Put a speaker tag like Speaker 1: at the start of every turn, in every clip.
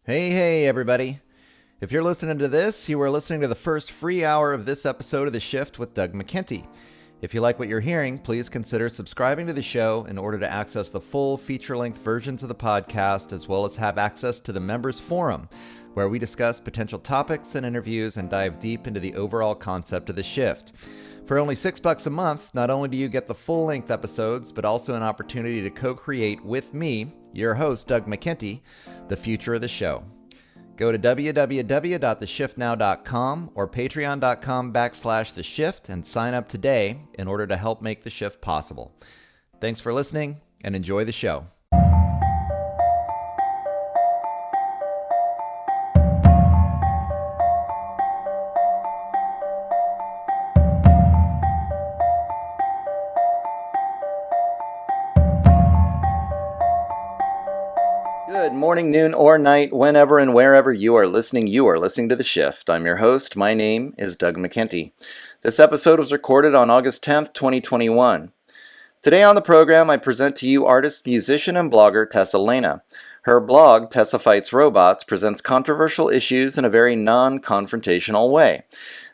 Speaker 1: Hey, everybody. If you're listening to this, you are listening to the first free hour of this episode of The Shift with Doug McKenty. If you like what you're hearing, please consider subscribing to the show in order to access the full feature-length versions of the podcast, as well as have access to the members forum, where we discuss potential topics and interviews and dive deep into the overall concept of the shift. For only $6 a month, not only do you get the full-length episodes, but also an opportunity to co-create with me, your host, Doug McKenty, the future of the show. Go to www.theshiftnow.com or patreon.com/theshift and sign up today in order to help make the shift possible. Thanks for listening and enjoy the show. Good morning, noon, or night, whenever and wherever you are listening to The Shift. I'm your host. My name is Doug McKenty. This episode was recorded on August 10th, 2021. Today on the program, I present to you artist, musician, and blogger Tessa Lena. Her blog, Tessa Fights Robots, presents controversial issues in a very non-confrontational way.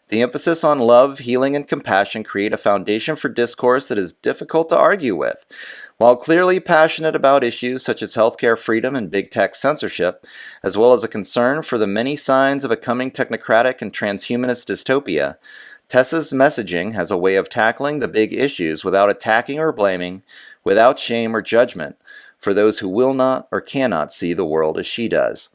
Speaker 1: The emphasis on love, healing, and compassion create a foundation for discourse that is difficult to argue with. While clearly passionate about issues such as healthcare freedom and big tech censorship, as well as a concern for the many signs of a coming technocratic and transhumanist dystopia, Tessa's messaging has a way of tackling the big issues without attacking or blaming, without shame or judgment, for those who will not or cannot see the world as she does.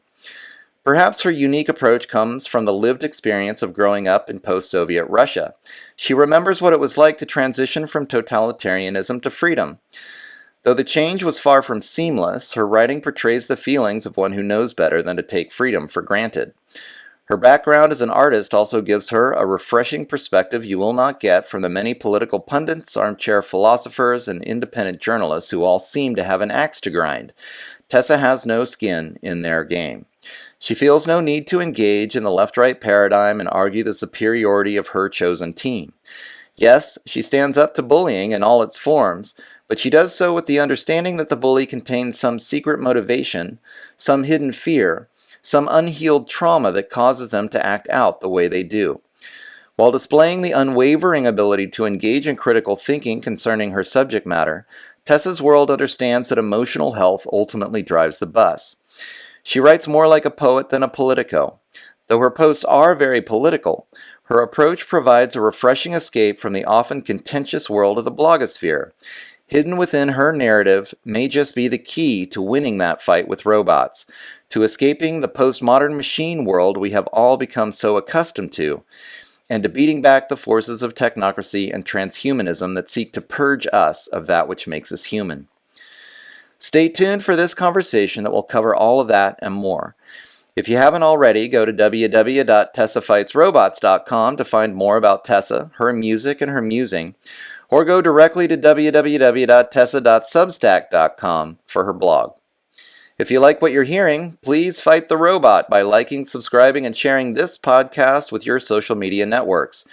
Speaker 1: Perhaps her unique approach comes from the lived experience of growing up in post-Soviet Russia. She remembers what it was like to transition from totalitarianism to freedom. Though the change was far from seamless, her writing portrays the feelings of one who knows better than to take freedom for granted. Her background as an artist also gives her a refreshing perspective you will not get from the many political pundits, armchair philosophers, and independent journalists who all seem to have an axe to grind. Tessa has no skin in their game. She feels no need to engage in the left-right paradigm and argue the superiority of her chosen team. Yes, she stands up to bullying in all its forms, but she does so with the understanding that the bully contains some secret motivation, some hidden fear, some unhealed trauma that causes them to act out the way they do. While displaying the unwavering ability to engage in critical thinking concerning her subject matter, Tessa's world understands that emotional health ultimately drives the bus. She writes more like a poet than a politico. Though her posts are very political, her approach provides a refreshing escape from the often contentious world of the blogosphere. Hidden within her narrative may just be the key to winning that fight with robots, to escaping the postmodern machine world we have all become so accustomed to, and to beating back the forces of technocracy and transhumanism that seek to purge us of that which makes us human. Stay tuned for this conversation that will cover all of that and more. If you haven't already, go to www.tessafightsrobots.com to find more about Tessa, her music, and her musing, or go directly to www.tessa.substack.com for her blog. If you like what you're hearing, please fight the robot by liking, subscribing, and sharing this podcast with your social media networks.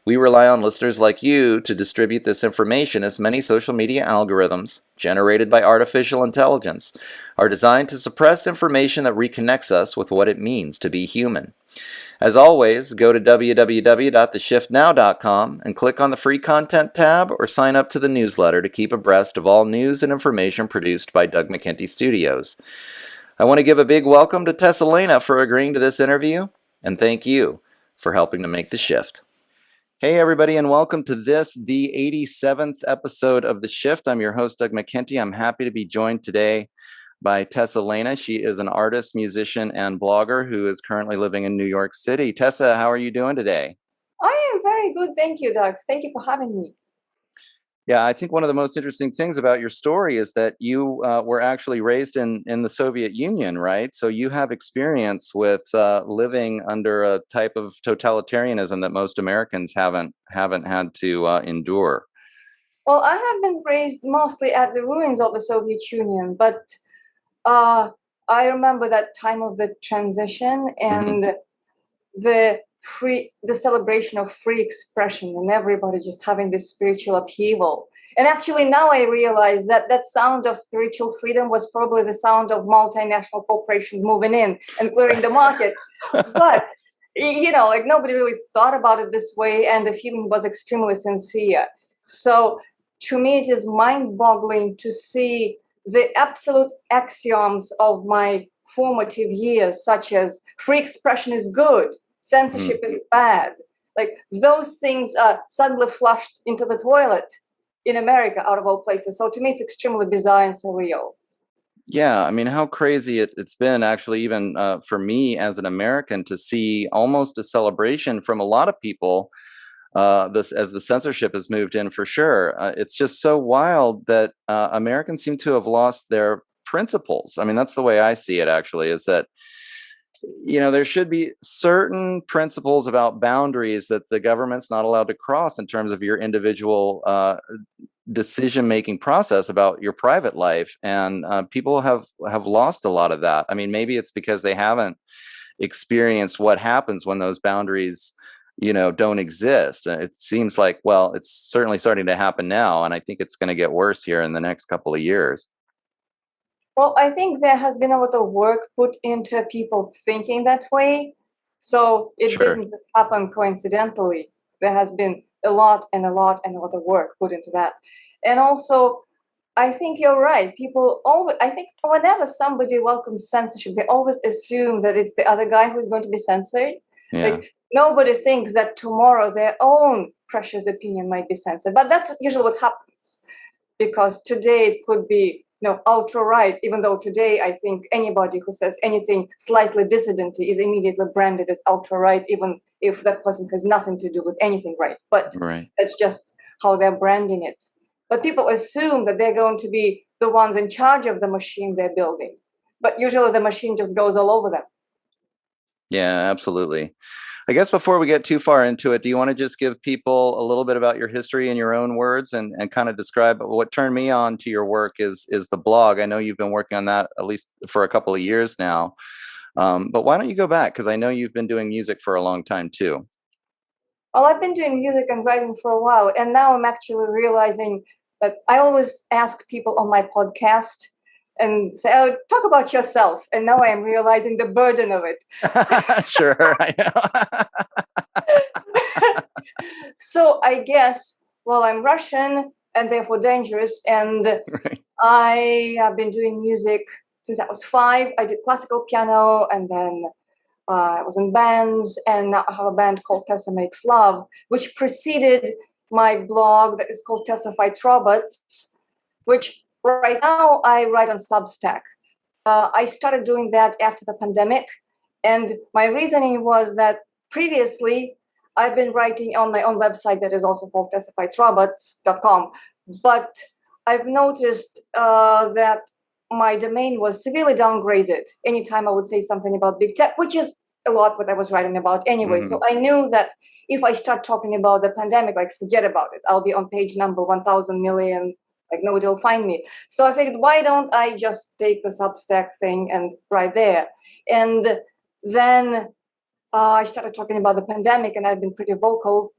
Speaker 1: We rely on listeners like you to distribute this information, as many social media algorithms, generated by artificial intelligence, are designed to suppress information that reconnects us with what it means to be human. As always, go to www.theshiftnow.com and click on the free content tab or sign up to the newsletter to keep abreast of all news and information produced by Doug McKenty Studios. I want to give a big welcome to Tessa Lena for agreeing to this interview, and thank you for helping to make the shift. Hey everybody, and welcome to this, the 87th episode of The Shift. I'm your host, Doug McKenty. I'm happy to be joined today by Tessa Lena. She is an artist, musician, and blogger who is currently living in New York City. Tessa, how are you doing today?
Speaker 2: I am very good. Thank you, Doug. Thank you for having me.
Speaker 1: Yeah, I think one of the most interesting things about your story is that you were actually raised in the Soviet Union, right? So you have experience with living under a type of totalitarianism that most Americans haven't had to endure.
Speaker 2: Well, I have been raised mostly at the ruins of the Soviet Union, but uh, I remember that time of the transition and the the celebration of free expression and everybody just having this spiritual upheaval. And actually, now I realize that that sound of spiritual freedom was probably the sound of multinational corporations moving in and clearing the market. But, like nobody really thought about it this way, and the feeling was extremely sincere. So, to me, it is mind boggling to see the absolute axioms of my formative years, such as free expression is good, censorship is bad. Like those things are suddenly flushed into the toilet in America, out of all places. So to me, it's extremely bizarre and surreal.
Speaker 1: Yeah, I mean, how crazy it's been actually, even for me as an American, to see almost a celebration from a lot of people. This as the censorship has moved in, for sure. It's just so wild that Americans seem to have lost their principles. I mean, that's the way I see it. Actually, is that there should be certain principles about boundaries that the government's not allowed to cross in terms of your individual decision making process about your private life, and people have lost a lot of that. I mean, maybe it's because they haven't experienced what happens when those boundaries don't exist. It seems like, well, it's certainly starting to happen now, and I think it's going to get worse here in the next couple of years.
Speaker 2: Well, I think there has been a lot of work put into people thinking that way. So it
Speaker 1: Sure.
Speaker 2: didn't just happen coincidentally. There has been a lot and a lot and a lot of work put into that. And also, I think you're right. People always, I think whenever somebody welcomes censorship, they always assume that it's the other guy who's going to be censored.
Speaker 1: Yeah.
Speaker 2: Like nobody thinks that tomorrow their own precious opinion might be censored. But that's usually what happens, because today it could be ultra right, even though today I think anybody who says anything slightly dissident is immediately branded as ultra right, even if that person has nothing to do with anything right. But
Speaker 1: Right.
Speaker 2: that's just how they're branding it. But people assume that they're going to be the ones in charge of the machine they're building. But usually the machine just goes all over them.
Speaker 1: Yeah, absolutely. I guess before we get too far into it, do you want to just give people a little bit about your history in your own words, and kind of describe what turned me on to your work is the blog. I know you've been working on that at least for a couple of years now. But why don't you go back? Because I know you've been doing music for a long time too.
Speaker 2: Well, I've been doing music and writing for a while, and now I'm actually realizing that I always ask people on my podcast and say, "Oh, talk about yourself." And now I am realizing the burden of it.
Speaker 1: Sure, I know.
Speaker 2: So I guess, well, I'm Russian and therefore dangerous, and
Speaker 1: Right.
Speaker 2: I have been doing music since I was 5. I did classical piano, and then I was in bands, and now I have a band called Tessa Makes Love, which preceded my blog that is called Tessa Fights Robots, which right now I write on Substack. I started doing that after the pandemic, and my reasoning was that previously I've been writing on my own website that is also called tessafightsrobots.com, but I've noticed that my domain was severely downgraded anytime I would say something about big tech, which is a lot what I was writing about anyway. So I knew that if I start talking about the pandemic, like forget about it. I'll be on page number 1,000 million, like nobody will find me. So I figured, why don't I just take the Substack thing and write there? And then I started talking about the pandemic, and I've been pretty vocal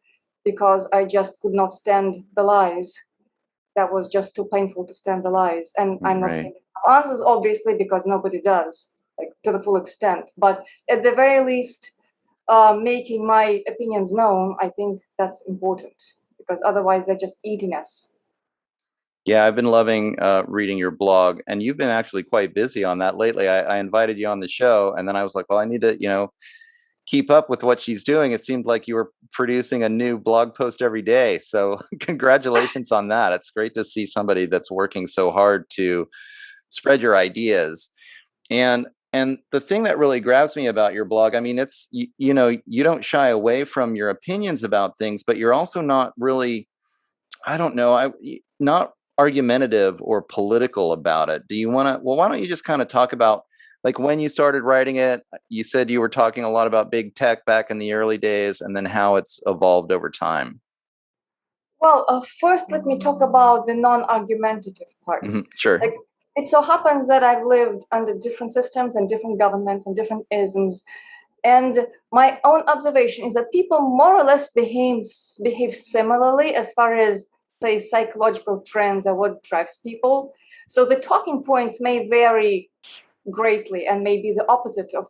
Speaker 2: because I just could not stand the lies. That was just too painful to stand the lies. And I'm not
Speaker 1: Right.
Speaker 2: saying answers, obviously, because nobody does, like to the full extent. But at the very least, making my opinions known, I think that's important, because otherwise they're just eating us.
Speaker 1: Yeah, I've been loving reading your blog, and you've been actually quite busy on that lately. I invited you on the show, and then I was like, well, I need to, keep up with what she's doing. It seemed like you were producing a new blog post every day. So congratulations on that. It's great to see somebody that's working so hard to spread your ideas. And the thing that really grabs me about your blog, I mean, it's you don't shy away from your opinions about things, but you're also not really, I don't know, not argumentative or political about it. Do you want to? Well, why don't you just kind of talk about, like, when you started writing it? You said you were talking a lot about big tech back in the early days, and then how it's evolved over time.
Speaker 2: Well, first, let me talk about the non-argumentative part.
Speaker 1: Sure.
Speaker 2: Like, it so happens that I've lived under different systems and different governments and different isms. And my own observation is that people more or less behave similarly as far as say psychological trends are what drives people. So the talking points may vary greatly and may be the opposite of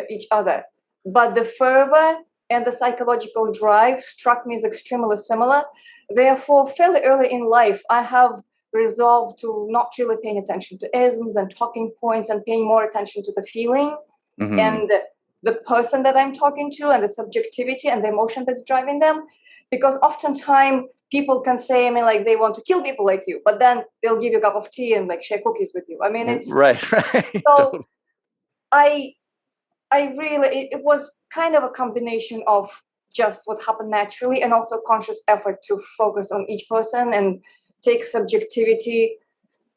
Speaker 2: each other. But the fervor and the psychological drive struck me as extremely similar. Therefore, fairly early in life, I have resolved to not really paying attention to isms and talking points and paying more attention to the feeling and the person that I'm talking to and the subjectivity and the emotion that's driving them. Because oftentimes people can say, I mean, like they want to kill people like you, but then they'll give you a cup of tea and like share cookies with you. I mean, it's
Speaker 1: right.
Speaker 2: so I really, it was kind of a combination of just what happened naturally and also conscious effort to focus on each person and take subjectivity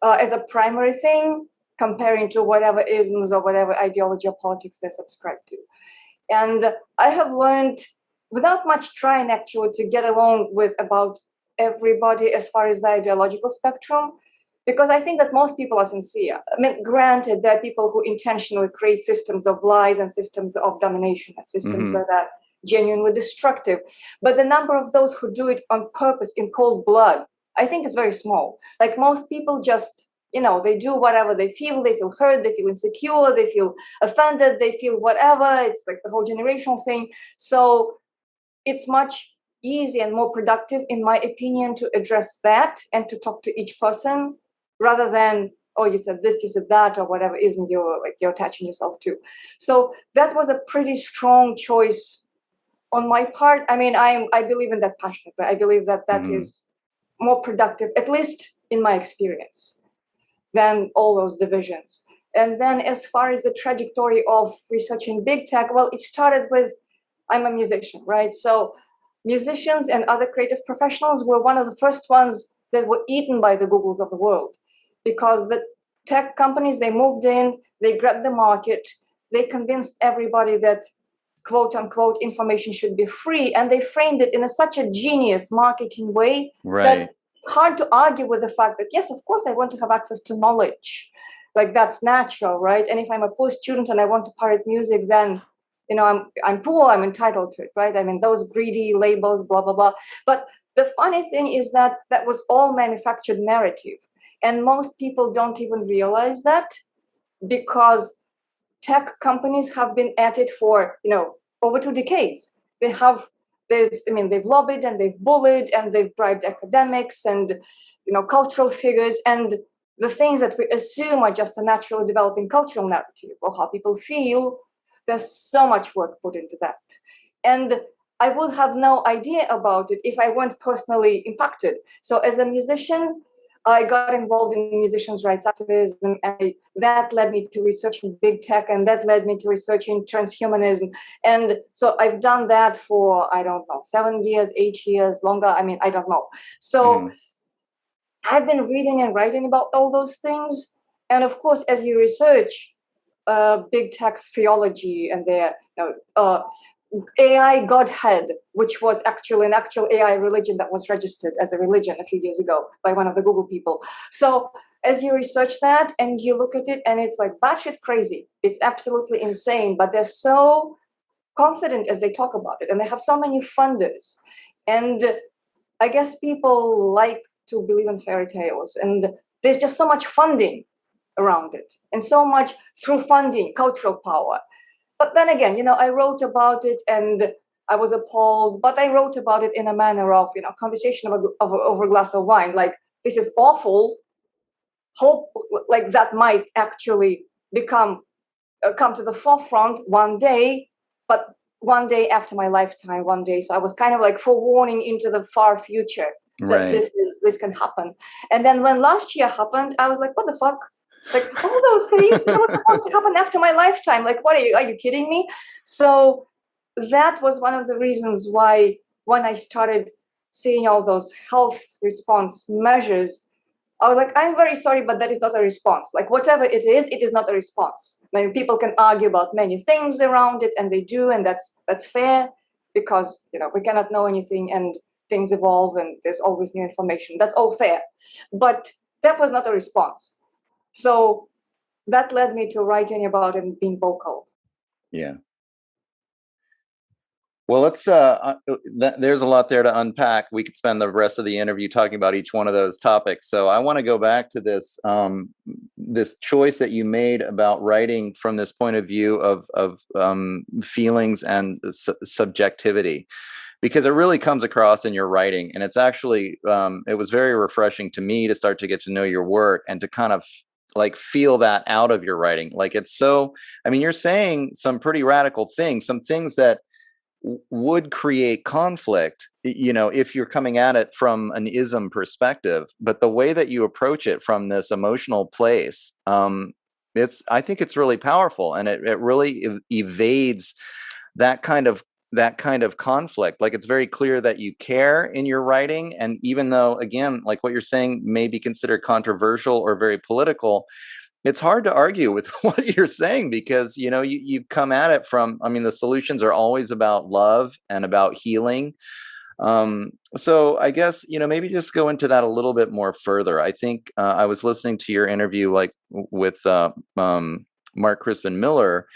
Speaker 2: as a primary thing, comparing to whatever isms or whatever ideology or politics they subscribe to. And I have learned without much trying actually to get along with about everybody as far as the ideological spectrum, because I think that most people are sincere. I mean, granted, there are people who intentionally create systems of lies and systems of domination and systems that are genuinely destructive. But the number of those who do it on purpose in cold blood, I think is very small. Like most people just, they do whatever they feel hurt, they feel insecure, they feel offended, they feel whatever. It's like the whole generational thing. So it's much easier and more productive, in my opinion, to address that and to talk to each person rather than, oh, you said this, you said that, or whatever isn't you're attaching yourself to. So that was a pretty strong choice on my part. I mean, I believe in that passionately. I believe that that is more productive, at least in my experience, than all those divisions. And then as far as the trajectory of researching big tech, well, it started with, I'm a musician, right? So musicians and other creative professionals were one of the first ones that were eaten by the Googles of the world, because the tech companies, they moved in, they grabbed the market, they convinced everybody that quote unquote information should be free, and they framed it in such a genius marketing way that it's hard to argue with the fact that, yes, of course, I want to have access to knowledge. Like that's natural, right? And if I'm a poor student and I want to pirate music, then I'm poor, I'm entitled to it, right? I mean, those greedy labels, blah, blah, blah. But the funny thing is that that was all manufactured narrative. And most people don't even realize that, because tech companies have been at it for, over 2 decades. They've lobbied and they've bullied and they've bribed academics and, cultural figures, and the things that we assume are just a naturally developing cultural narrative or how people feel. There's so much work put into that. And I would have no idea about it if I weren't personally impacted. So as a musician, I got involved in musicians' rights activism, and that led me to researching big tech, and that led me to researching transhumanism. And so I've done that for, I don't know, 7 years, 8 years, longer. I mean, I don't know. So I've been reading and writing about all those things. And of course, as you research big tech's theology and their AI Godhead, which was actually an actual AI religion that was registered as a religion a few years ago by one of the Google people. So as you research that and you look at it, and it's like batshit crazy. It's absolutely insane, but they're so confident as they talk about it, and they have so many funders. And I guess people like to believe in fairy tales, and there's just so much funding around it, and so much through funding, cultural power. But then again, I wrote about it and I was appalled, but I wrote about it in a manner of, conversation over a glass of wine. Like, this is awful. Hope like that might actually come to the forefront one day, but one day after my lifetime, one day. So I was kind of like forewarning into the far future that this can happen. And then when last year happened, I was like, what the fuck? Like all those things that were supposed to happen after my lifetime. Like, what are you kidding me? So that was one of the reasons why when I started seeing all those health response measures, I was like, I'm very sorry, but that is not a response. Like whatever it is not a response. I mean, people can argue about many things around it, and they do, and that's fair, because we cannot know anything, and things evolve, and there's always new information. That's all fair, but that was not a response. So that led me to writing about it and being vocal.
Speaker 1: Yeah. Well, there's a lot there to unpack. We could spend the rest of the interview talking about each one of those topics. So I want to go back to this choice that you made about writing from this point of view of feelings and subjectivity, because it really comes across in your writing. And it's actually, it was very refreshing to me to start to get to know your work and to kind of like feel that out of your writing. Like it's so, I mean, you're saying some pretty radical things, some things that would create conflict, if you're coming at it from an ism perspective. But the way that you approach it from this emotional place, I think it's really powerful, and it really evades that kind of conflict. Like, it's very clear that you care in your writing, and even though, again, like what you're saying may be considered controversial or very political, it's hard to argue with what you're saying, because you come at it from, I mean, the solutions are always about love and about healing. So I guess, maybe just go into that a little bit more further. I think I was listening to your interview, like with Mark Crispin Miller,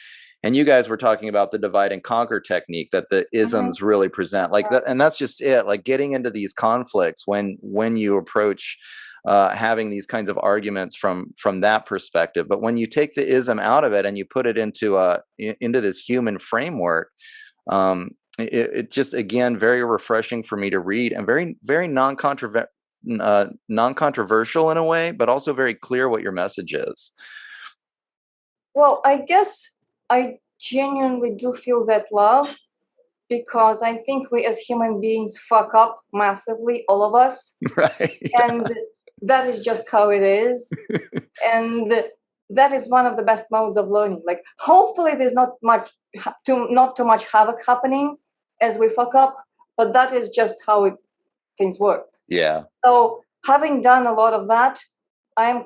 Speaker 1: and you guys were talking about the divide and conquer technique that the isms really present, like that. And that's just it, like getting into these conflicts when you approach having these kinds of arguments from that perspective. But when you take the ism out of it and you put it into this human framework, it just, again, very refreshing for me to read, and very, very non-controversial in a way, but also very clear what your message is.
Speaker 2: Well, I guess I genuinely do feel that love, because I think we as human beings fuck up massively, all of us.
Speaker 1: Right.
Speaker 2: And that is just how it is. And that is one of the best modes of learning. Like, hopefully there's not too much havoc happening as we fuck up, but that is just how things work.
Speaker 1: Yeah.
Speaker 2: So having done a lot of that, I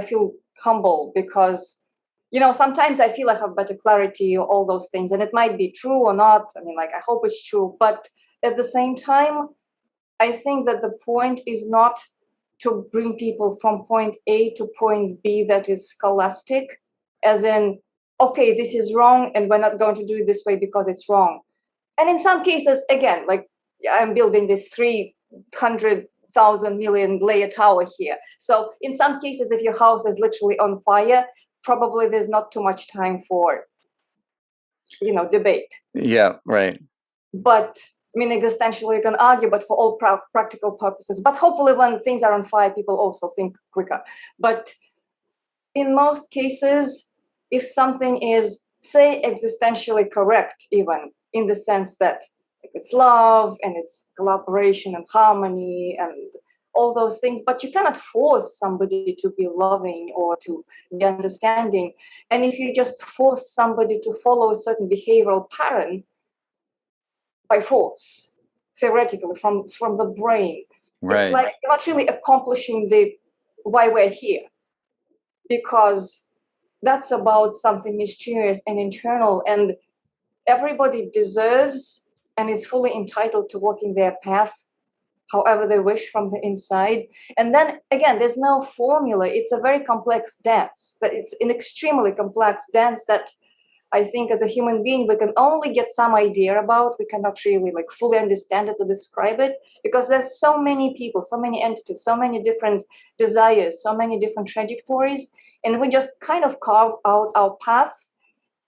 Speaker 2: feel humble, because sometimes I feel I have better clarity or all those things, and it might be true or not. I mean, like, I hope it's true, but at the same time, I think that the point is not to bring people from point A to point B that is scholastic, as in, okay, this is wrong and we're not going to do it this way because it's wrong. And in some cases, again, like, I'm building this 300,000 million layer tower here. So in some cases, if your house is literally on fire, probably there's not too much time for, debate.
Speaker 1: Yeah, right.
Speaker 2: But I mean, existentially, you can argue, but for all practical purposes. But hopefully, when things are on fire, people also think quicker. But in most cases, if something is, say, existentially correct, even in the sense that it's love and it's collaboration and harmony and all those things, but you cannot force somebody to be loving or to be understanding. And if you just force somebody to follow a certain behavioral pattern by force, theoretically, from the brain,
Speaker 1: Right.
Speaker 2: It's like you're not really accomplishing the why we're here, because that's about something mysterious and internal, and everybody deserves and is fully entitled to walking their path however they wish from the inside. And then again, there's no formula. It's a very complex dance. That it's an extremely complex dance that I think as a human being we can only get some idea about. We cannot really like fully understand it or describe it, because there's so many people, so many entities, so many different desires, so many different trajectories, and we just kind of carve out our path,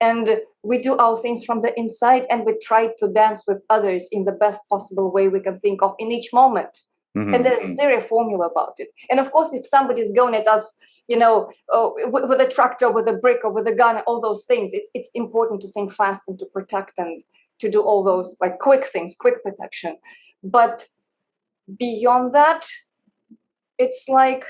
Speaker 2: and we do our things from the inside, and we try to dance with others in the best possible way we can think of in each moment. And there's zero formula about it. And of course, if somebody's going at us, with a tractor, with a brick, or with a gun, all those things, it's important to think fast and to protect and to do all those like quick things, quick protection. But beyond that, it's like,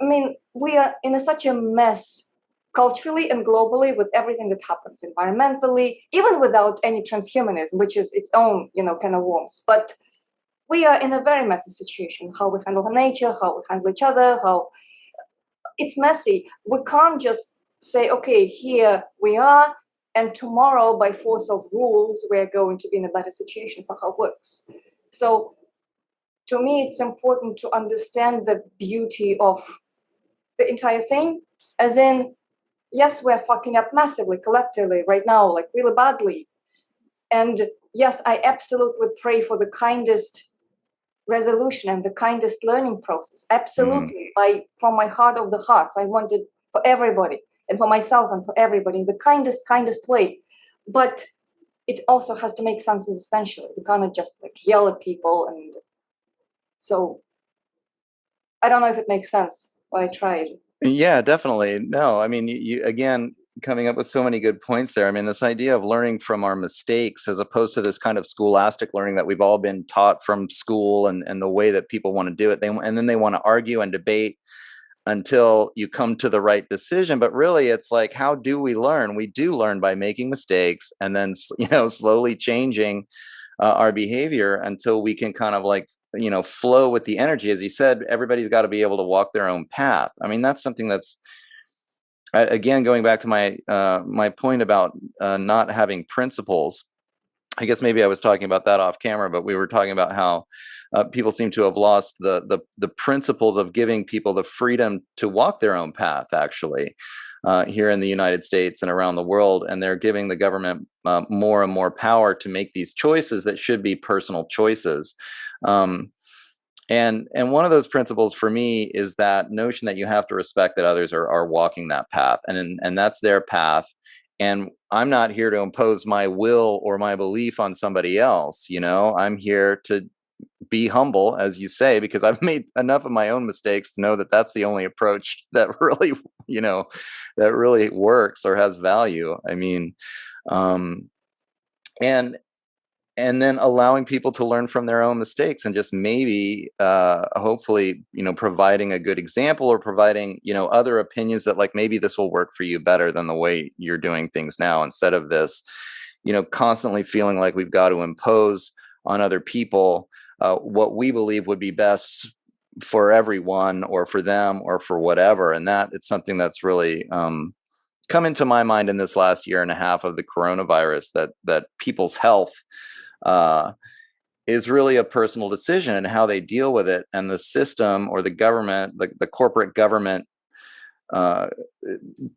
Speaker 2: I mean, we are in such a mess culturally and globally with everything that happens environmentally, even without any transhumanism, which is its own, kind of worms. But we are in a very messy situation. How we handle nature, how we handle each other, how it's messy. We can't just say, okay, here we are, and tomorrow, by force of rules, we're going to be in a better situation. So how it works. So to me, it's important to understand the beauty of the entire thing, as in, yes, we're fucking up massively, collectively, right now, like really badly. And yes, I absolutely pray for the kindest resolution and the kindest learning process. Absolutely. From my heart of the hearts, I want it for everybody and for myself and for everybody in the kindest way. But it also has to make sense existentially. We cannot just like yell at people. And so I don't know if it makes sense, but I tried.
Speaker 1: Yeah, definitely. No, I mean, you again coming up with so many good points there. I mean, this idea of learning from our mistakes as opposed to this kind of scholastic learning that we've all been taught from school and the way that people want to do it. And then they want to argue and debate until you come to the right decision. But really, it's like, how do we learn? We do learn by making mistakes and then, slowly changing our behavior until we can kind of like, flow with the energy. As you said, everybody's got to be able to walk their own path. I mean, that's something that's, again, going back to my point about not having principles. I guess maybe I was talking about that off camera, but we were talking about how people seem to have lost the principles of giving people the freedom to walk their own path, actually, here in the United States and around the world. And they're giving the government more and more power to make these choices that should be personal choices. And one of those principles for me is that notion that you have to respect that others are walking that path, and that's their path. And I'm not here to impose my will or my belief on somebody else. I'm here to be humble, as you say, because I've made enough of my own mistakes to know that that's the only approach that really, that really works or has value. I mean, and and then allowing people to learn from their own mistakes and just maybe hopefully providing a good example or providing other opinions that like maybe this will work for you better than the way you're doing things now, instead of this constantly feeling like we've got to impose on other people what we believe would be best for everyone or for them or for whatever. And that it's something that's really come into my mind in this last year and a half of the coronavirus, that people's health uh, is really a personal decision, and how they deal with it. And the system or the government, the corporate government, uh,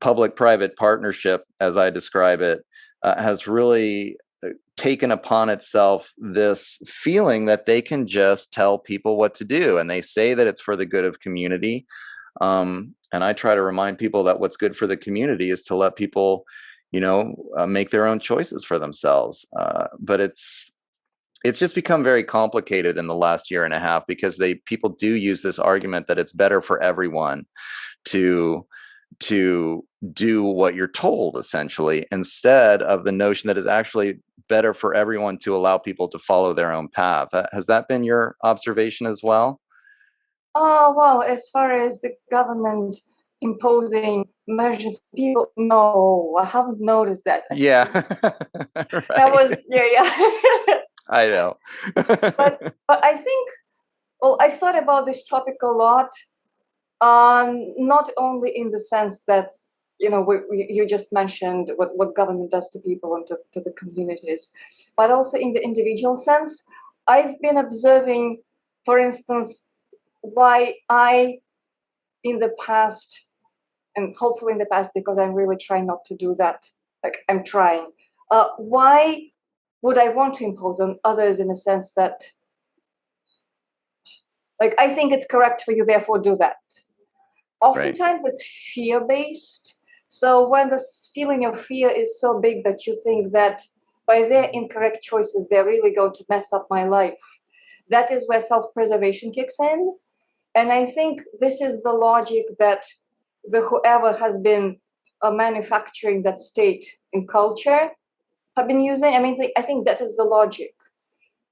Speaker 1: public-private partnership, as I describe it, has really taken upon itself this feeling that they can just tell people what to do. And they say that it's for the good of community. And I try to remind people that what's good for the community is to let people, make their own choices for themselves. But it's just become very complicated in the last year and a half, because people do use this argument that it's better for everyone to do what you're told, essentially, instead of the notion that it's actually better for everyone to allow people to follow their own path. Has that been your observation as well?
Speaker 2: Oh, well, as far as the government imposing measures, people, no, I haven't noticed that
Speaker 1: Yeah.
Speaker 2: actually. That
Speaker 1: Right.
Speaker 2: was, yeah, yeah.
Speaker 1: I know.
Speaker 2: But I think, well, I've thought about this topic a lot, not only in the sense that, you just mentioned what government does to people and to the communities, but also in the individual sense. I've been observing, for instance, why in the past, and hopefully in the past, because I'm really trying not to do that, like I'm trying, why would I want to impose on others in a sense that, like, I think it's correct for you, therefore do that?
Speaker 1: Right.
Speaker 2: Oftentimes it's fear-based. So when this feeling of fear is so big that you think that by their incorrect choices, they're really going to mess up my life, that is where self-preservation kicks in. And I think this is the logic that the whoever has been manufacturing that state in culture have been using. I mean, I think that is the logic.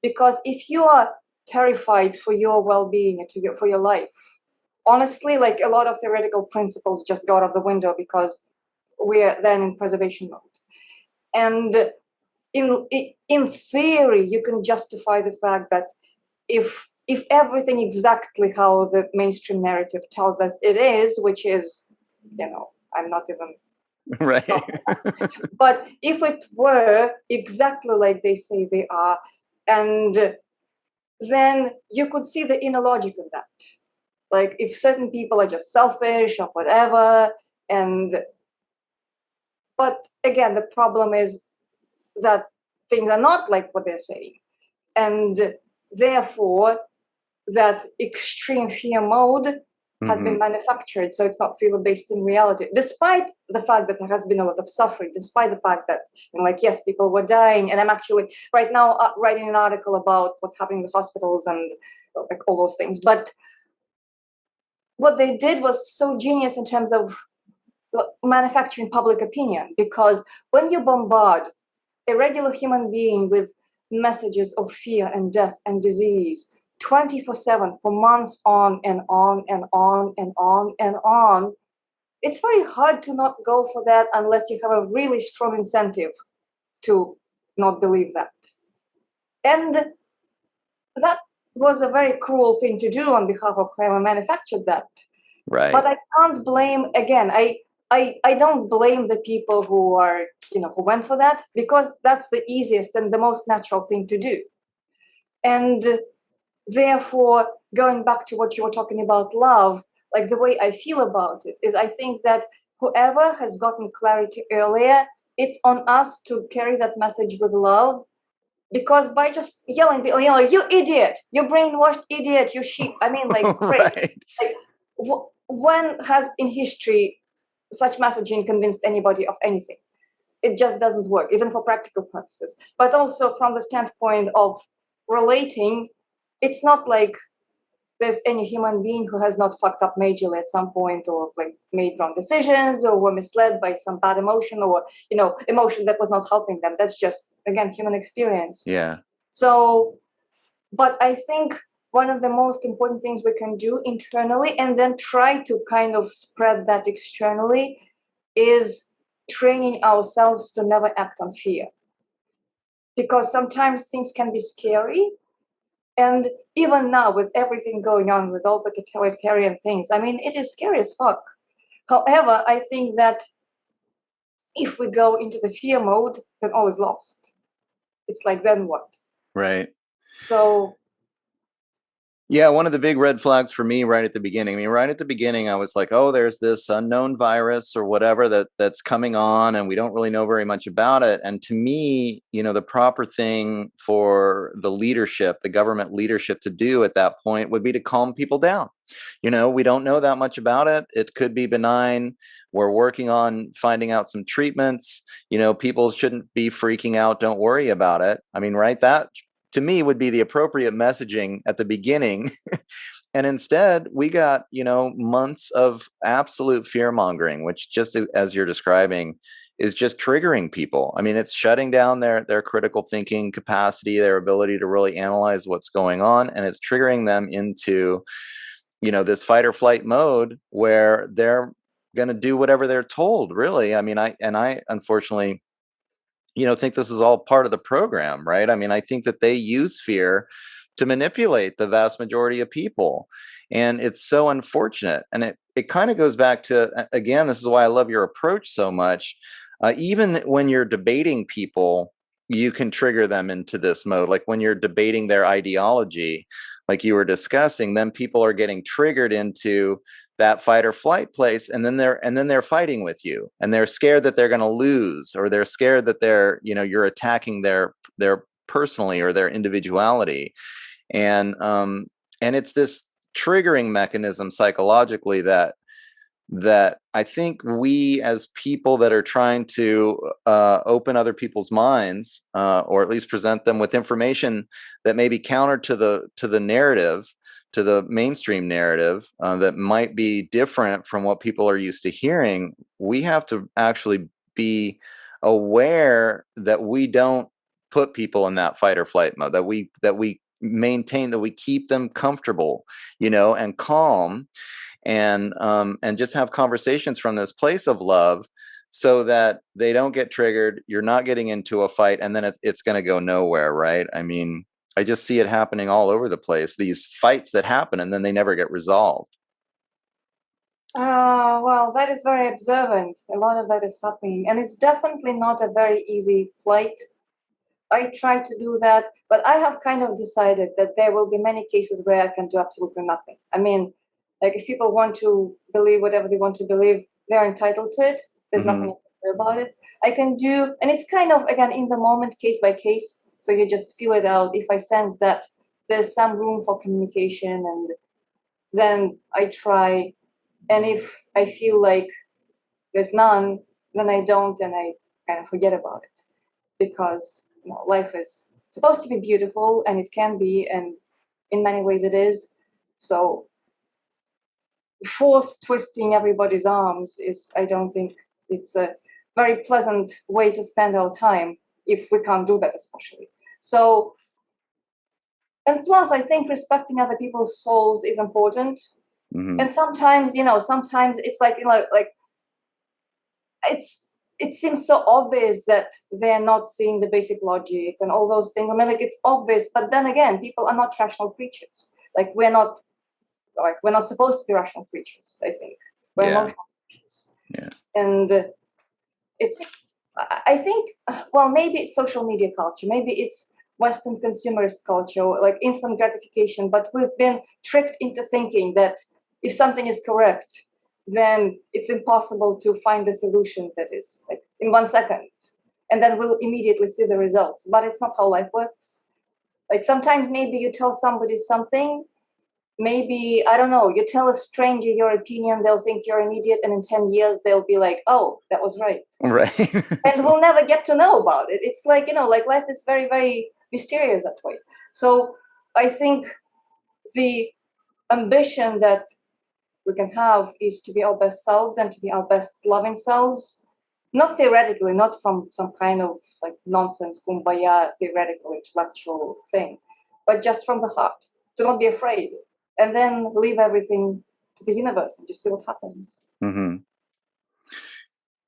Speaker 2: Because if you are terrified for your well-being and for your life, honestly, like a lot of theoretical principles just go out of the window, because we're then in preservation mode. And in theory, you can justify the fact that if everything exactly how the mainstream narrative tells us it is, which is, I'm not even,
Speaker 1: Right.
Speaker 2: but if it were exactly like they say they are, and then you could see the inner logic in that. Like if certain people are just selfish or whatever, but again, the problem is that things are not like what they're saying. And therefore, that extreme fear mode has been manufactured, so it's not fear based in reality, despite the fact that there has been a lot of suffering, despite the fact that, like, yes, people were dying. And I'm actually right now writing an article about what's happening in the hospitals and like all those things. But what they did was so genius in terms of manufacturing public opinion, because when you bombard a regular human being with messages of fear and death and disease 24/7 for months on and on and on and on and on, it's very hard to not go for that unless you have a really strong incentive to not believe that. And that was a very cruel thing to do on behalf of whoever manufactured that.
Speaker 1: Right.
Speaker 2: But I can't blame, again, I don't blame the people who are, who went for that, because that's the easiest and the most natural thing to do. And therefore, going back to what you were talking about, love, like the way I feel about it is I think that whoever has gotten clarity earlier, it's on us to carry that message with love. Because by just yelling, you idiot, you brainwashed idiot, you sheep. I mean, like, great.
Speaker 1: Right.
Speaker 2: Like, when has in history such messaging convinced anybody of anything? It just doesn't work, even for practical purposes. But also from the standpoint of relating, it's not like there's any human being who has not fucked up majorly at some point, or like made wrong decisions, or were misled by some bad emotion, or emotion that was not helping them. That's just, again, human experience.
Speaker 1: Yeah.
Speaker 2: So, but I think one of the most important things we can do internally, and then try to kind of spread that externally, is training ourselves to never act on fear. Because sometimes things can be scary. And even now, with everything going on, with all the totalitarian things, I mean, it is scary as fuck. However, I think that if we go into the fear mode, then all is lost. It's like, then what?
Speaker 1: Right.
Speaker 2: So,
Speaker 1: yeah, one of the big red flags for me right at the beginning. I mean, right at the beginning, I was like, "Oh, there's this unknown virus or whatever that's coming on, and we don't really know very much about it." And to me, the proper thing for the leadership, the government leadership, to do at that point would be to calm people down. We don't know that much about it. It could be benign. We're working on finding out some treatments. People shouldn't be freaking out. Don't worry about it. I mean, right? That to me would be the appropriate messaging at the beginning. And instead we got, months of absolute fear mongering, which, just as you're describing, is just triggering people. I mean, it's shutting down their critical thinking capacity, their ability to really analyze what's going on. And it's triggering them into, this fight or flight mode where they're going to do whatever they're told, really. I mean, I unfortunately, think this is all part of the program, right? I mean, I think that they use fear to manipulate the vast majority of people. And it's so unfortunate. And it kind of goes back to, again, this is why I love your approach so much. Even when you're debating people, you can trigger them into this mode. Like when you're debating their ideology, like you were discussing, then people are getting triggered into that fight or flight place, and then they're fighting with you, and they're scared that they're going to lose, or they're scared that you're attacking their personally or their individuality. And it's this triggering mechanism psychologically that I think we, as people that are trying to open other people's minds, or at least present them with information that may be counter to the narrative, to the mainstream narrative, that might be different from what people are used to hearing, we have to actually be aware that we don't put people in that fight or flight mode, that we maintain, that we keep them comfortable, and calm, and just have conversations from this place of love, so that they don't get triggered. You're not getting into a fight, and then it's going to go nowhere, right? I mean, I just see it happening all over the place, these fights that happen and then they never get resolved.
Speaker 2: well, that is very observant. A lot of that is happening, and it's definitely not a very easy plight. I try to do that, but I have kind of decided that there will be many cases where I can do absolutely nothing. I mean, like, if people want to believe whatever they want to believe, they're entitled to it. There's nothing about it. I can do, and it's kind of again in the moment, case by case. So you just feel it out. If I sense that there's some room for communication, and then I try. And if I feel like there's none, then I don't, and I kind of forget about it because life is supposed to be beautiful, and it can be, and in many ways it is. So force twisting everybody's arms is, I don't think it's a very pleasant way to spend our time if we can't do that, especially. So, and plus, I think respecting other people's souls is important.
Speaker 1: Mm-hmm.
Speaker 2: And sometimes, sometimes it's like, like it's it seems so obvious that they're not seeing the basic logic and all those things. I mean, like it's obvious, but then again, people are not rational creatures. We're not supposed to be rational creatures. I think we're
Speaker 1: Yeah.
Speaker 2: emotional creatures,
Speaker 1: Yeah.
Speaker 2: and it's. I think, well, maybe it's social media culture, maybe it's Western consumerist culture, like instant gratification. But we've been tricked into thinking that if something is correct, then it's impossible to find a solution that is like in 1 second, and then we'll immediately see the results. But it's not how life works. Like sometimes maybe you tell somebody something, maybe, I don't know, you tell a stranger your opinion, they'll think you're an idiot, and in 10 years they'll be like, oh, that was right.
Speaker 1: Right.
Speaker 2: And we'll never get to know about it. It's like, like life is very, very mysterious that way. So I think the ambition that we can have is to be our best selves and to be our best loving selves, not theoretically, not from some kind of like nonsense kumbaya theoretical intellectual thing, but just from the heart, to not be afraid, and then leave everything to the universe and just see what happens.
Speaker 1: Mm-hmm.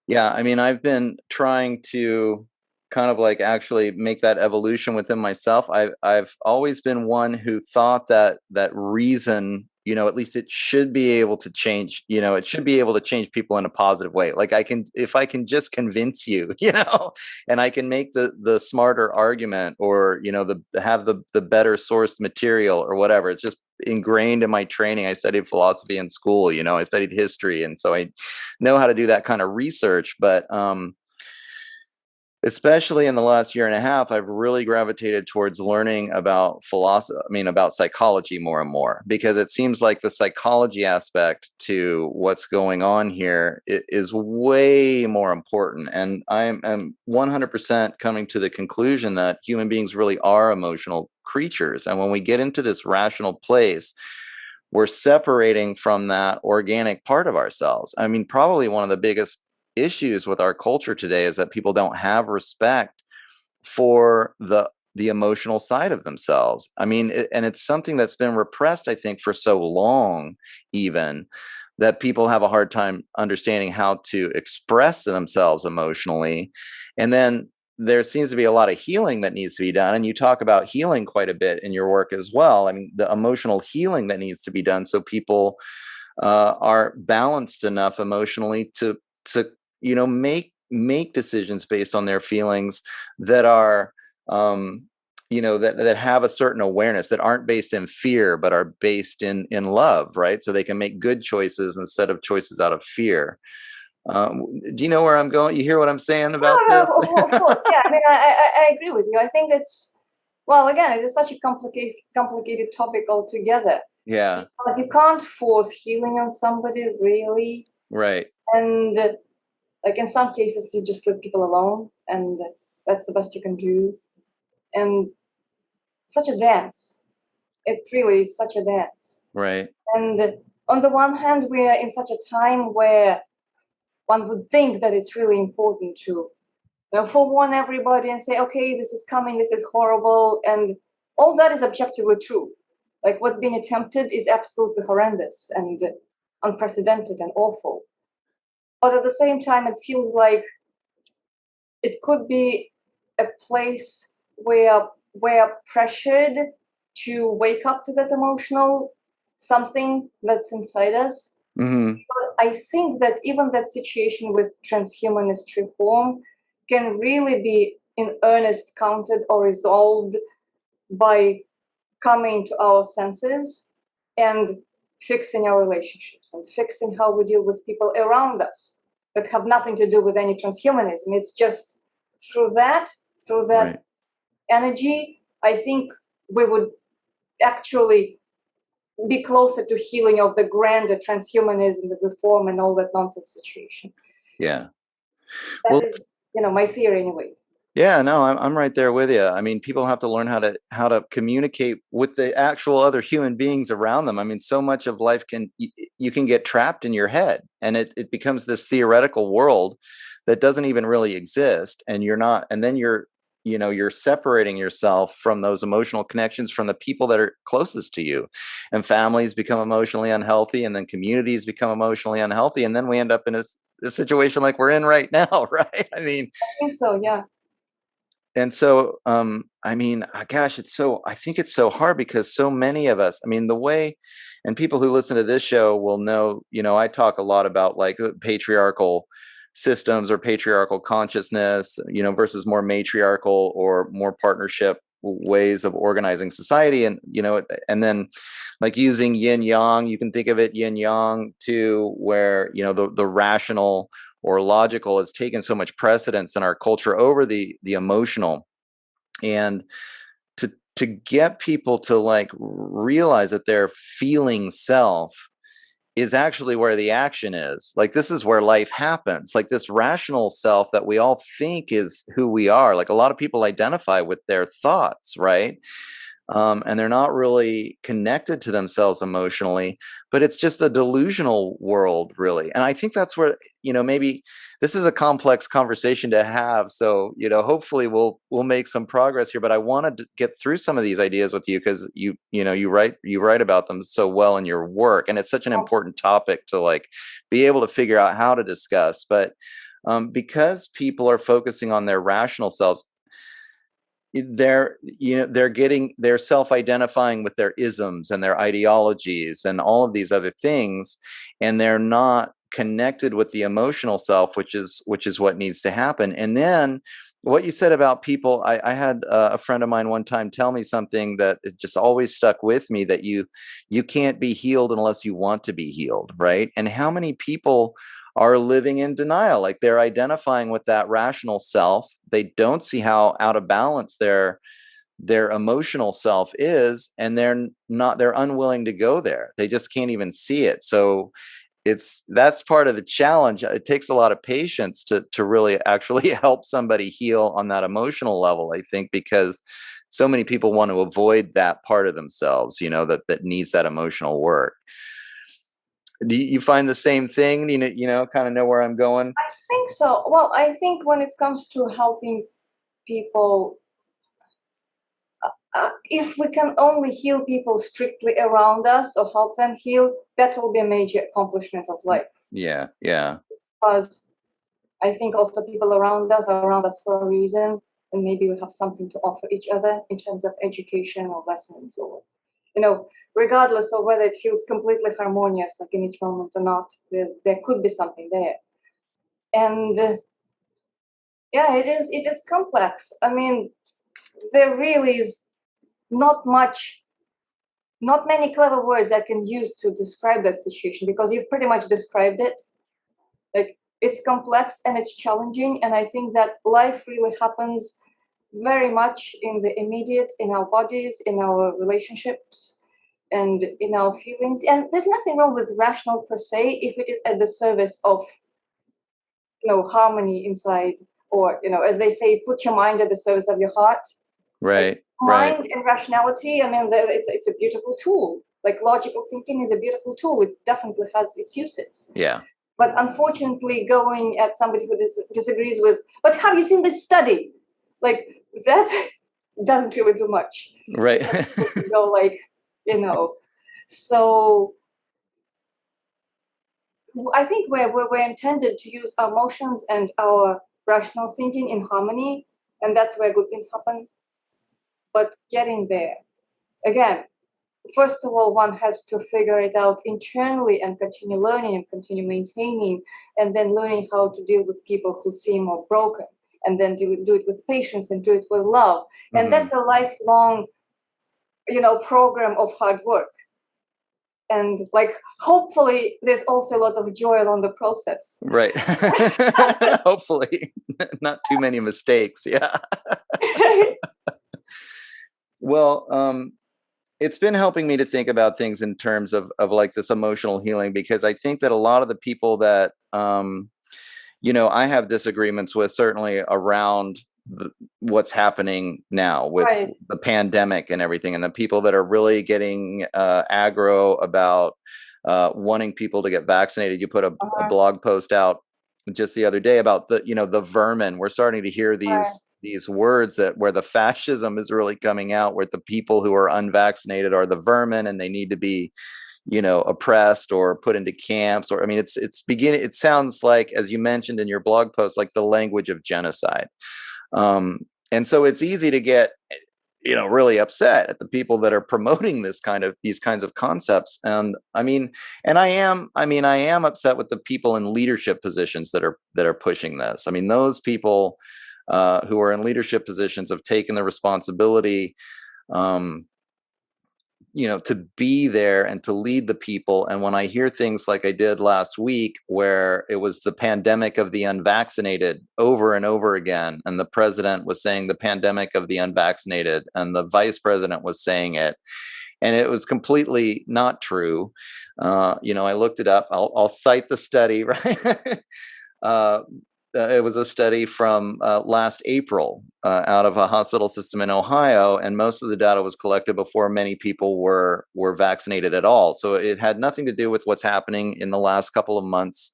Speaker 1: Yeah, I mean, I've been trying to kind of like actually make that evolution within myself. I've always been one who thought that reason, at least it should be able to change, it should be able to change people in a positive way. Like if I can just convince you, and I can make the smarter argument, or have the better sourced material or whatever. It's just ingrained in my training. I studied philosophy in school, I studied history, and so I know how to do that kind of research. But especially in the last year and a half, I've really gravitated towards learning about philosophy, about psychology more and more, because it seems like the psychology aspect to what's going on here is way more important. And I'm 100% coming to the conclusion that human beings really are emotional creatures. And when we get into this rational place, we're separating from that organic part of ourselves. Probably one of the biggest issues with our culture today is that people don't have respect for the emotional side of themselves. And it's something that's been repressed, I think, for so long, even, that people have a hard time understanding how to express themselves emotionally. And then there seems to be a lot of healing that needs to be done. And you talk about healing quite a bit in your work as well. The emotional healing that needs to be done so people are balanced enough emotionally to make decisions based on their feelings that are that have a certain awareness, that aren't based in fear but are based in love, right? So they can make good choices instead of choices out of fear. Do you know where I'm going? You hear what I'm saying about
Speaker 2: No,
Speaker 1: this?
Speaker 2: of course, yeah. I mean, I agree with you. I think it's, well, again, it is such a complicated topic altogether,
Speaker 1: Yeah,
Speaker 2: because you can't force healing on somebody, really.
Speaker 1: right.
Speaker 2: And like in some cases, you just leave people alone, and that's the best you can do. And such a dance. It really is such a dance.
Speaker 1: Right.
Speaker 2: And on the one hand, we are in such a time where one would think that it's really important to forewarn everybody and say, okay, this is coming, this is horrible, and all that is objectively true. Like what's being attempted is absolutely horrendous and unprecedented and awful. But at the same time, it feels like it could be a place where we're pressured to wake up to that emotional something that's inside us.
Speaker 1: Mm-hmm.
Speaker 2: I think that even that situation with transhumanist reform can really be in earnest countered or resolved by coming to our senses and fixing our relationships and fixing how we deal with people around us. that have nothing to do with any transhumanism. It's just through that
Speaker 1: Right.
Speaker 2: energy, I think we would actually be closer to healing of the grander transhumanism, the reform, and all that nonsense situation.
Speaker 1: Yeah.
Speaker 2: That
Speaker 1: Well,
Speaker 2: is, my theory anyway.
Speaker 1: yeah, no, I'm right there with you. I mean, people have to learn how to communicate with the actual other human beings around them. I mean, so much of life you can get trapped in your head, and it becomes this theoretical world that doesn't even really exist, and you're not, and then you're separating yourself from those emotional connections from the people that are closest to you, and families become emotionally unhealthy, and then communities become emotionally unhealthy, and then we end up in a situation like we're in right now, right? I mean,
Speaker 2: I think so, yeah.
Speaker 1: and so I mean, gosh, I think it's so hard because so many of us, I mean, the way, and people who listen to this show will know, I talk a lot about like patriarchal systems or patriarchal consciousness, versus more matriarchal or more partnership ways of organizing society. And and then like using yin yang, you can think of it yin yang too, where the rational or logical has taken so much precedence in our culture over the emotional. And to get people to like realize that their feeling self is actually where the action is. Like, this is where life happens. Like, this rational self that we all think is who we are, like a lot of people identify with their thoughts, right? And they're not really connected to themselves emotionally, but it's just a delusional world, really. And I think that's where, maybe this is a complex conversation to have. So, hopefully we'll make some progress here. But I wanted to get through some of these ideas with you because you write about them so well in your work, and it's such an important topic to like be able to figure out how to discuss. But because people are focusing on their rational selves, they're self-identifying with their isms and their ideologies and all of these other things, and they're not connected with the emotional self, which is what needs to happen. And then what you said about people, I had a friend of mine one time tell me something that has just always stuck with me, that you can't be healed unless you want to be healed, right? And how many people are living in denial, like they're identifying with that rational self. They don't see how out of balance their emotional self is, and they're unwilling to go there. They just can't even see it. So that's part of the challenge. It takes a lot of patience to really actually help somebody heal on that emotional level, I think, because so many people want to avoid that part of themselves, that needs that emotional work. Do you find the same thing? Kind of know where I'm going?
Speaker 2: I think so. Well, I think when it comes to helping people, if we can only heal people strictly around us or help them heal, that will be a major accomplishment of life.
Speaker 1: Yeah, yeah.
Speaker 2: Because I think also people around us are around us for a reason, and maybe we have something to offer each other in terms of education or lessons, or regardless of whether it feels completely harmonious, like in each moment or not, there could be something there. And yeah, it is complex. I mean, there really is not many clever words I can use to describe that situation, because you've pretty much described it. Like, it's complex and it's challenging, and I think that life really happens very much in the immediate, in our bodies, in our relationships, and in our feelings. And there's nothing wrong with rational per se if it is at the service of harmony inside, or as they say, put your mind at the service of your heart. Like,
Speaker 1: Right, right.
Speaker 2: mind and rationality, I mean, it's a beautiful tool. Like, logical thinking is a beautiful tool. It definitely has its uses.
Speaker 1: Yeah.
Speaker 2: But unfortunately, going at somebody who disagrees with, but have you seen this study? Like, that doesn't really do much.
Speaker 1: Right.
Speaker 2: Go like, so I think we're intended to use our emotions and our rational thinking in harmony, and that's where good things happen. But getting there, again, first of all, one has to figure it out internally and continue learning and continue maintaining, and then learning how to deal with people who seem more broken, and then do it with patience and do it with love. And that's a lifelong, program of hard work. And like, hopefully there's also a lot of joy along the process.
Speaker 1: Right. Hopefully not too many mistakes. Yeah. Well, it's been helping me to think about things in terms of like this emotional healing, because I think that a lot of the people that I have disagreements with, certainly around what's happening now with
Speaker 2: Right.
Speaker 1: the pandemic and everything, and the people that are really getting aggro about wanting people to get vaccinated. You put a
Speaker 2: Uh-huh.
Speaker 1: blog post out just the other day about the vermin. We're starting to hear
Speaker 2: Right.
Speaker 1: these words that where the fascism is really coming out, where the people who are unvaccinated are the vermin and they need to be oppressed or put into camps. Or I mean, it sounds like, as you mentioned in your blog post, like the language of genocide. And so it's easy to get really upset at the people that are promoting these kinds of concepts. And I am upset with the people in leadership positions that are pushing this. I mean, those people who are in leadership positions have taken the responsibility um, to be there and to lead the people. And when I hear things like I did last week, where it was the pandemic of the unvaccinated over and over again, and the president was saying the pandemic of the unvaccinated, and the vice president was saying it, and it was completely not true. I looked it up. I'll cite the study, right? uh, it was a study from last April out of a hospital system in Ohio, and most of the data was collected before many people were vaccinated at all. So it had nothing to do with what's happening in the last couple of months.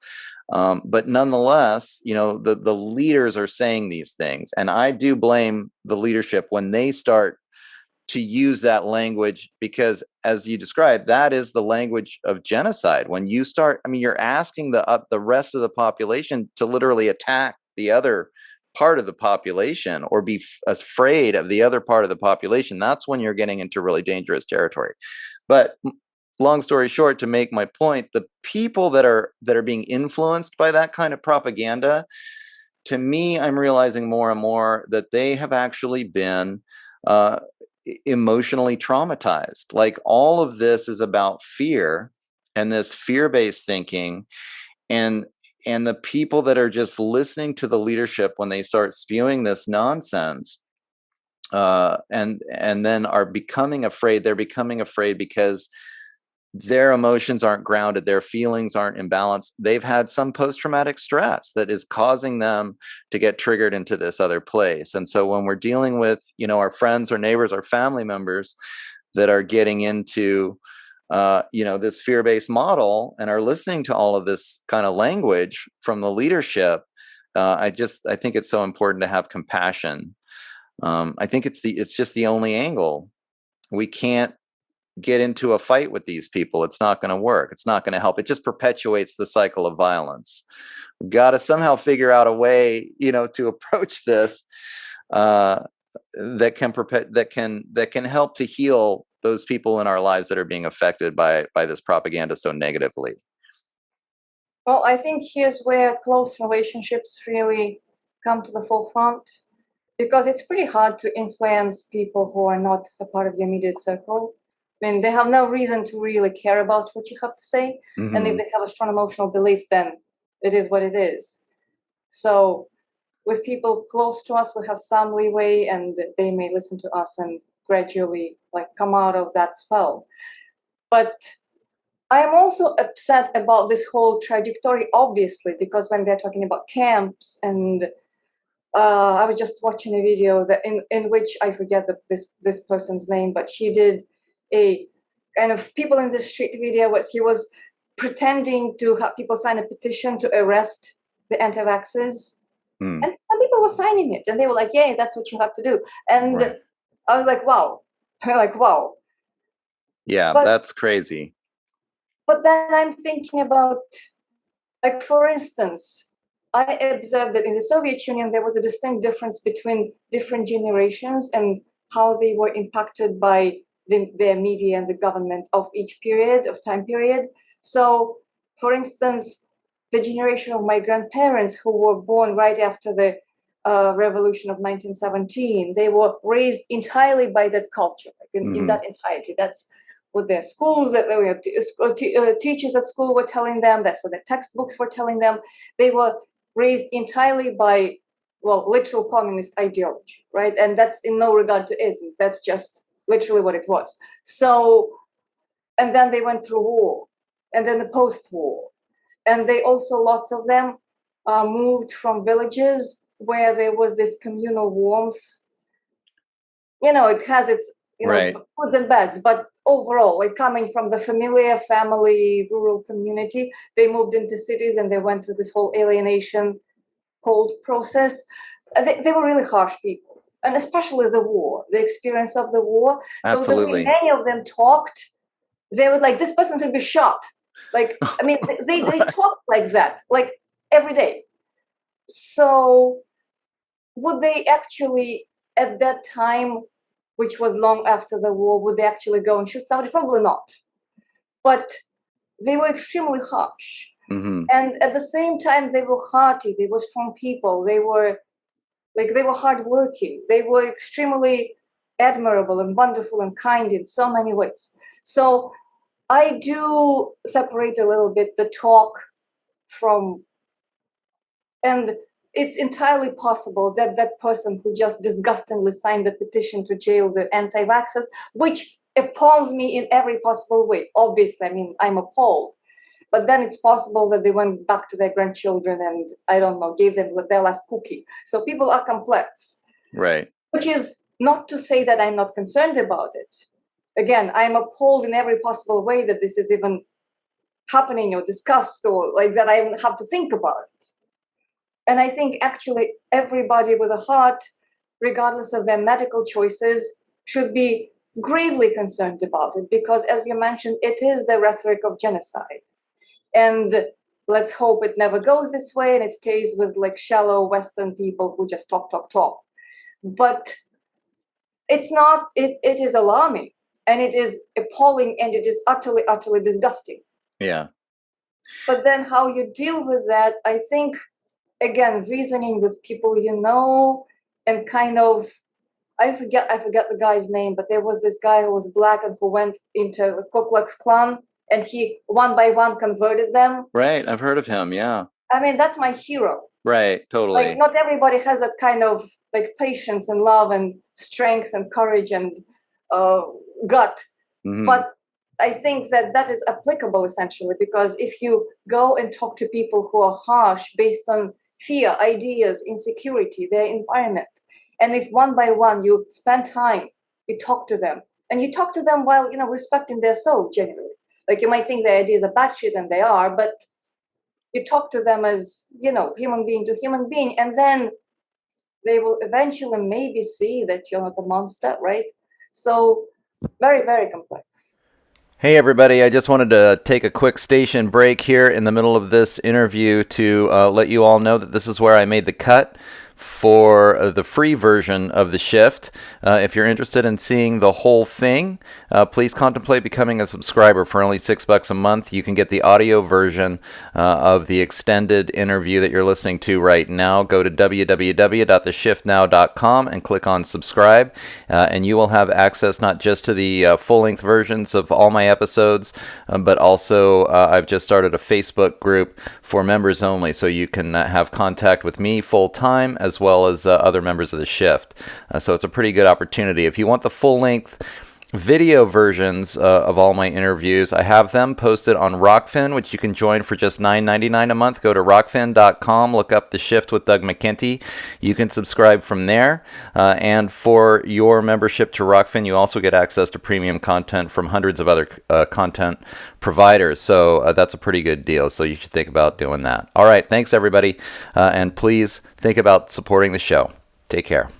Speaker 1: But nonetheless, the leaders are saying these things, and I do blame the leadership when they start to use that language, because as you described, that is the language of genocide. When you start, I mean, you're asking the rest of the population to literally attack the other part of the population, or be afraid of the other part of the population. That's when you're getting into really dangerous territory. But long story short, to make my point, the people that are being influenced by that kind of propaganda, to me, I'm realizing more and more that they have actually been uh, emotionally traumatized. Like, all of this is about fear and this fear-based thinking, and the people that are just listening to the leadership when they start spewing this nonsense, and then are becoming afraid. They're becoming afraid because their emotions aren't grounded, their feelings aren't imbalanced. They've had some post-traumatic stress that is causing them to get triggered into this other place. And so when we're dealing with, our friends or neighbors or family members that are getting into this fear-based model and are listening to all of this kind of language from the leadership, I think it's so important to have compassion. I think it's just the only angle. We can't get into a fight with these people. It's not going to work. It's not going to help. It just perpetuates the cycle of violence. We've got to somehow figure out a way, to approach this that can help to heal those people in our lives that are being affected by this propaganda so negatively.
Speaker 2: Well, I think here's where close relationships really come to the forefront, because it's pretty hard to influence people who are not a part of your immediate circle. I mean, they have no reason to really care about what you have to say. And if they have a strong emotional belief, then it is what it is. So with people close to us, we have some leeway, and they may listen to us and gradually come out of that spell. But I am also upset about this whole trajectory, obviously, because when they're talking about camps, and I was just watching a video that in which I forget this person's name, but he did a kind of people in the street video where he was pretending to have people sign a petition to arrest the anti-vaxxers. And some people were signing it, and they were like, "Yeah, that's what you have to do." And
Speaker 1: Right.
Speaker 2: I was like, "Wow!" I'm like, "Wow!"
Speaker 1: Yeah,
Speaker 2: But
Speaker 1: that's crazy.
Speaker 2: then I'm thinking about, like, for instance, I observed that in the Soviet Union there was a distinct difference between different generations and how they were impacted by the media and the government of each time period. So, for instance, the generation of my grandparents, who were born right after the revolution of 1917, they were raised entirely by that culture, in that entirety. That's what their schools, that teachers at school were telling them. That's what the textbooks were telling them. They were raised entirely by, well, literal communist ideology, right? And that's in no regard to essence. That's just literally what it was. So, and then they went through war, and then the post-war, and they also, lots of them moved from villages where there was this communal warmth. It has its,
Speaker 1: Right.
Speaker 2: goods and bads, but overall, like coming from the familiar family rural community, they moved into cities and they went through this whole alienation cold process. They were really harsh people, and especially the war, the experience of the war. So the way
Speaker 1: Absolutely.
Speaker 2: many of them talked, they would like, this person should be shot. Like, I mean, they talked like that, like every day. So would they actually, at that time, which was long after the war, would they actually go and shoot somebody? Probably not. But they were extremely harsh.
Speaker 1: Mm-hmm.
Speaker 2: And at the same time, they were hearty, they were strong people, they were hardworking, they were extremely admirable and wonderful and kind in so many ways. So I do separate a little bit the talk from, and it's entirely possible that that person who just disgustingly signed the petition to jail the anti-vaxxers, which appalls me in every possible way. Obviously, I mean, I'm appalled. But then it's possible that they went back to their grandchildren and, I don't know, gave them their last cookie. So people are complex.
Speaker 1: Right.
Speaker 2: Which is not to say that I'm not concerned about it. Again, I'm appalled in every possible way that this is even happening or discussed, or like that I have to think about it. And I think actually everybody with a heart, regardless of their medical choices, should be gravely concerned about it, because as you mentioned, it is the rhetoric of genocide. And let's hope it never goes this way and it stays with like shallow Western people who just talk. But it's not, it is alarming, and it is appalling, and it is utterly, utterly disgusting.
Speaker 1: Yeah.
Speaker 2: But then how you deal with that, I think, again, reasoning with people and kind of, I forget the guy's name, but there was this guy who was black and who went into the Ku Klux Klan, and he one by one converted them.
Speaker 1: Right. I've heard of him. Yeah.
Speaker 2: I mean, that's my hero.
Speaker 1: Right. Totally.
Speaker 2: Like, not everybody has that kind of like patience and love and strength and courage and gut.
Speaker 1: Mm-hmm.
Speaker 2: But I think that is applicable essentially, because if you go and talk to people who are harsh based on fear, ideas, insecurity, their environment, and if one by one you spend time, you talk to them, and you talk to them while respecting their soul genuinely. Like, you might think their ideas are batshit, and they are, but you talk to them as human being to human being, and then they will eventually maybe see that you're not a monster, right? So very, very complex.
Speaker 1: Hey everybody, I just wanted to take a quick station break here in the middle of this interview to let you all know that this is where I made the cut for the free version of The Shift. If you're interested in seeing the whole thing, please contemplate becoming a subscriber for only $6 a month. You can get the audio version of the extended interview that you're listening to right now. Go to www.theshiftnow.com and click on subscribe, and you will have access not just to the full-length versions of all my episodes, but also I've just started a Facebook group for members only, so you can have contact with me full-time as well as other members of the Shift. So it's a pretty good opportunity. If you want the full-length video versions of all my interviews, I have them posted on Rockfin, which you can join for just $9.99 a month. Go to rockfin.com, look up The Shift with Doug McKenty. You can subscribe from there. And for your membership to Rockfin, you also get access to premium content from hundreds of other content providers. So that's a pretty good deal. So you should think about doing that. All right. Thanks, everybody. And please think about supporting the show. Take care.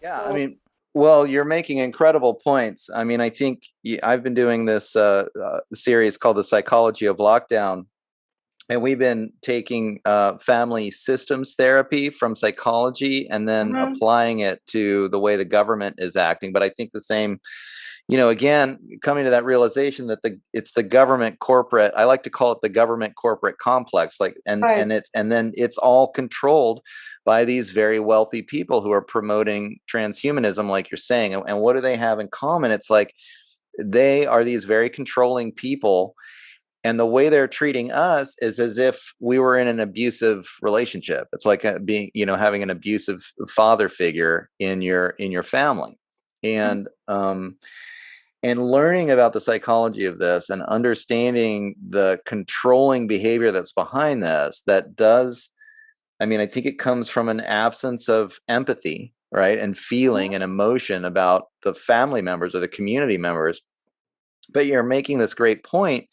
Speaker 1: Yeah, I mean, well, you're making incredible points. I mean, I think I've been doing this series called The Psychology of Lockdown, and we've been taking family systems therapy from psychology and then applying it to the way the government is acting. But I think the same, again, coming to that realization that it's the government corporate, I like to call it the government corporate complex, and then it's all controlled by these very wealthy people who are promoting transhumanism, like you're saying. And what do they have in common? It's like they are these very controlling people, and the way they're treating us is as if we were in an abusive relationship. It's like being, having an abusive father figure in your family. And learning about the psychology of this and understanding the controlling behavior that's behind this, that does, I think it comes from an absence of empathy, right? And feeling and emotion about the family members or the community members. But you're making this great point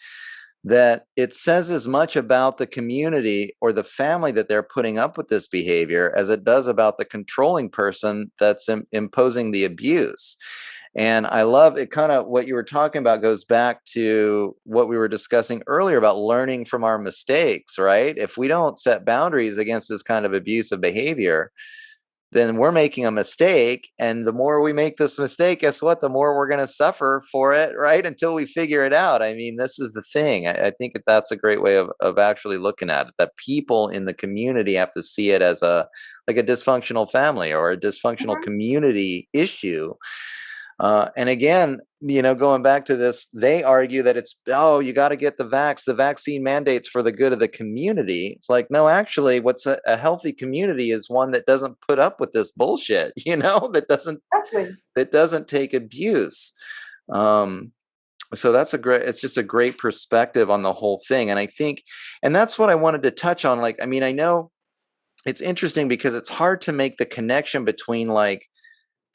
Speaker 1: that it says as much about the community or the family that they're putting up with this behavior as it does about the controlling person that's imposing the abuse. And I love it. Kind of what you were talking about goes back to what we were discussing earlier about learning from our mistakes, right? If we don't set boundaries against this kind of abusive behavior, then we're making a mistake. And the more we make this mistake, guess what? The more we're going to suffer for it, right? Until we figure it out. This is the thing. I think that's a great way of actually looking at it, that people in the community have to see it as like a dysfunctional family or a dysfunctional community issue. And again, going back to this, they argue that you got to get the vaccine mandates for the good of the community. It's like, no, actually, what's a healthy community is one that doesn't put up with this bullshit, that doesn't take abuse. So it's just a great perspective on the whole thing. And I think, and that's what I wanted to touch on. Like, I know it's interesting because it's hard to make the connection between like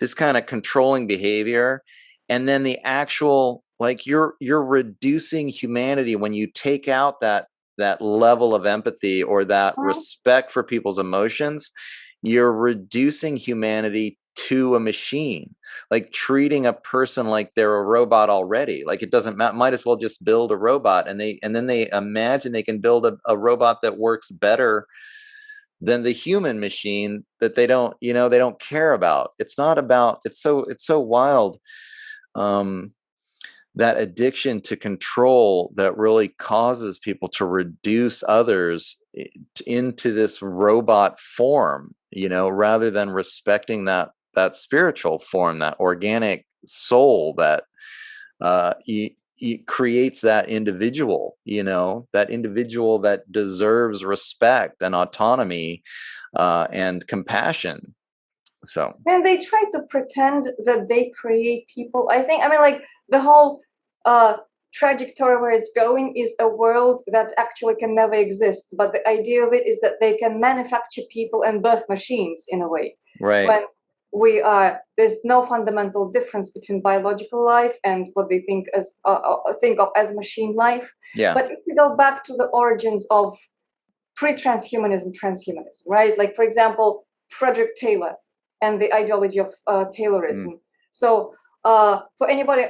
Speaker 1: this kind of controlling behavior and then the actual, like, you're reducing humanity when you take out that level of empathy or that respect for people's emotions. You're reducing humanity to a machine, like treating a person like they're a robot already. Like, it doesn't matter, might as well just build a robot. And then they imagine they can build a robot that works better than the human machine that they don't care about. It's not about, it's so wild. That addiction to control that really causes people to reduce others into this robot form, rather than respecting that spiritual form, that organic soul that creates that individual, that deserves respect and autonomy and compassion. So,
Speaker 2: and they try to pretend that they create people. Like the whole trajectory where it's going is a world that actually can never exist. But the idea of it is that they can manufacture people and birth machines in a way.
Speaker 1: Right.
Speaker 2: When there's no fundamental difference between biological life and what they think of as machine life.
Speaker 1: Yeah.
Speaker 2: But if we go back to the origins of pre-transhumanism, transhumanism, right? Like, for example, Frederick Taylor and the ideology of Taylorism. So for anybody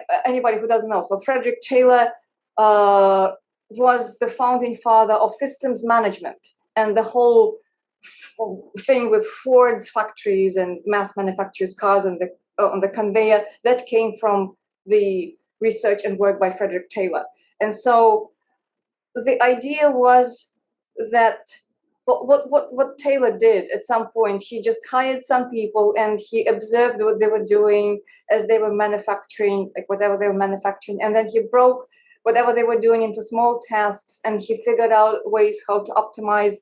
Speaker 2: who doesn't know, so Frederick Taylor was the founding father of systems management and the whole thing with Ford's factories and mass manufacturers cars on the conveyor that came from the research and work by Frederick Taylor. And so the idea was that what Taylor did at some point, he just hired some people and he observed what they were doing as they were manufacturing, like whatever they were manufacturing, and then he broke whatever they were doing into small tasks and he figured out ways how to optimize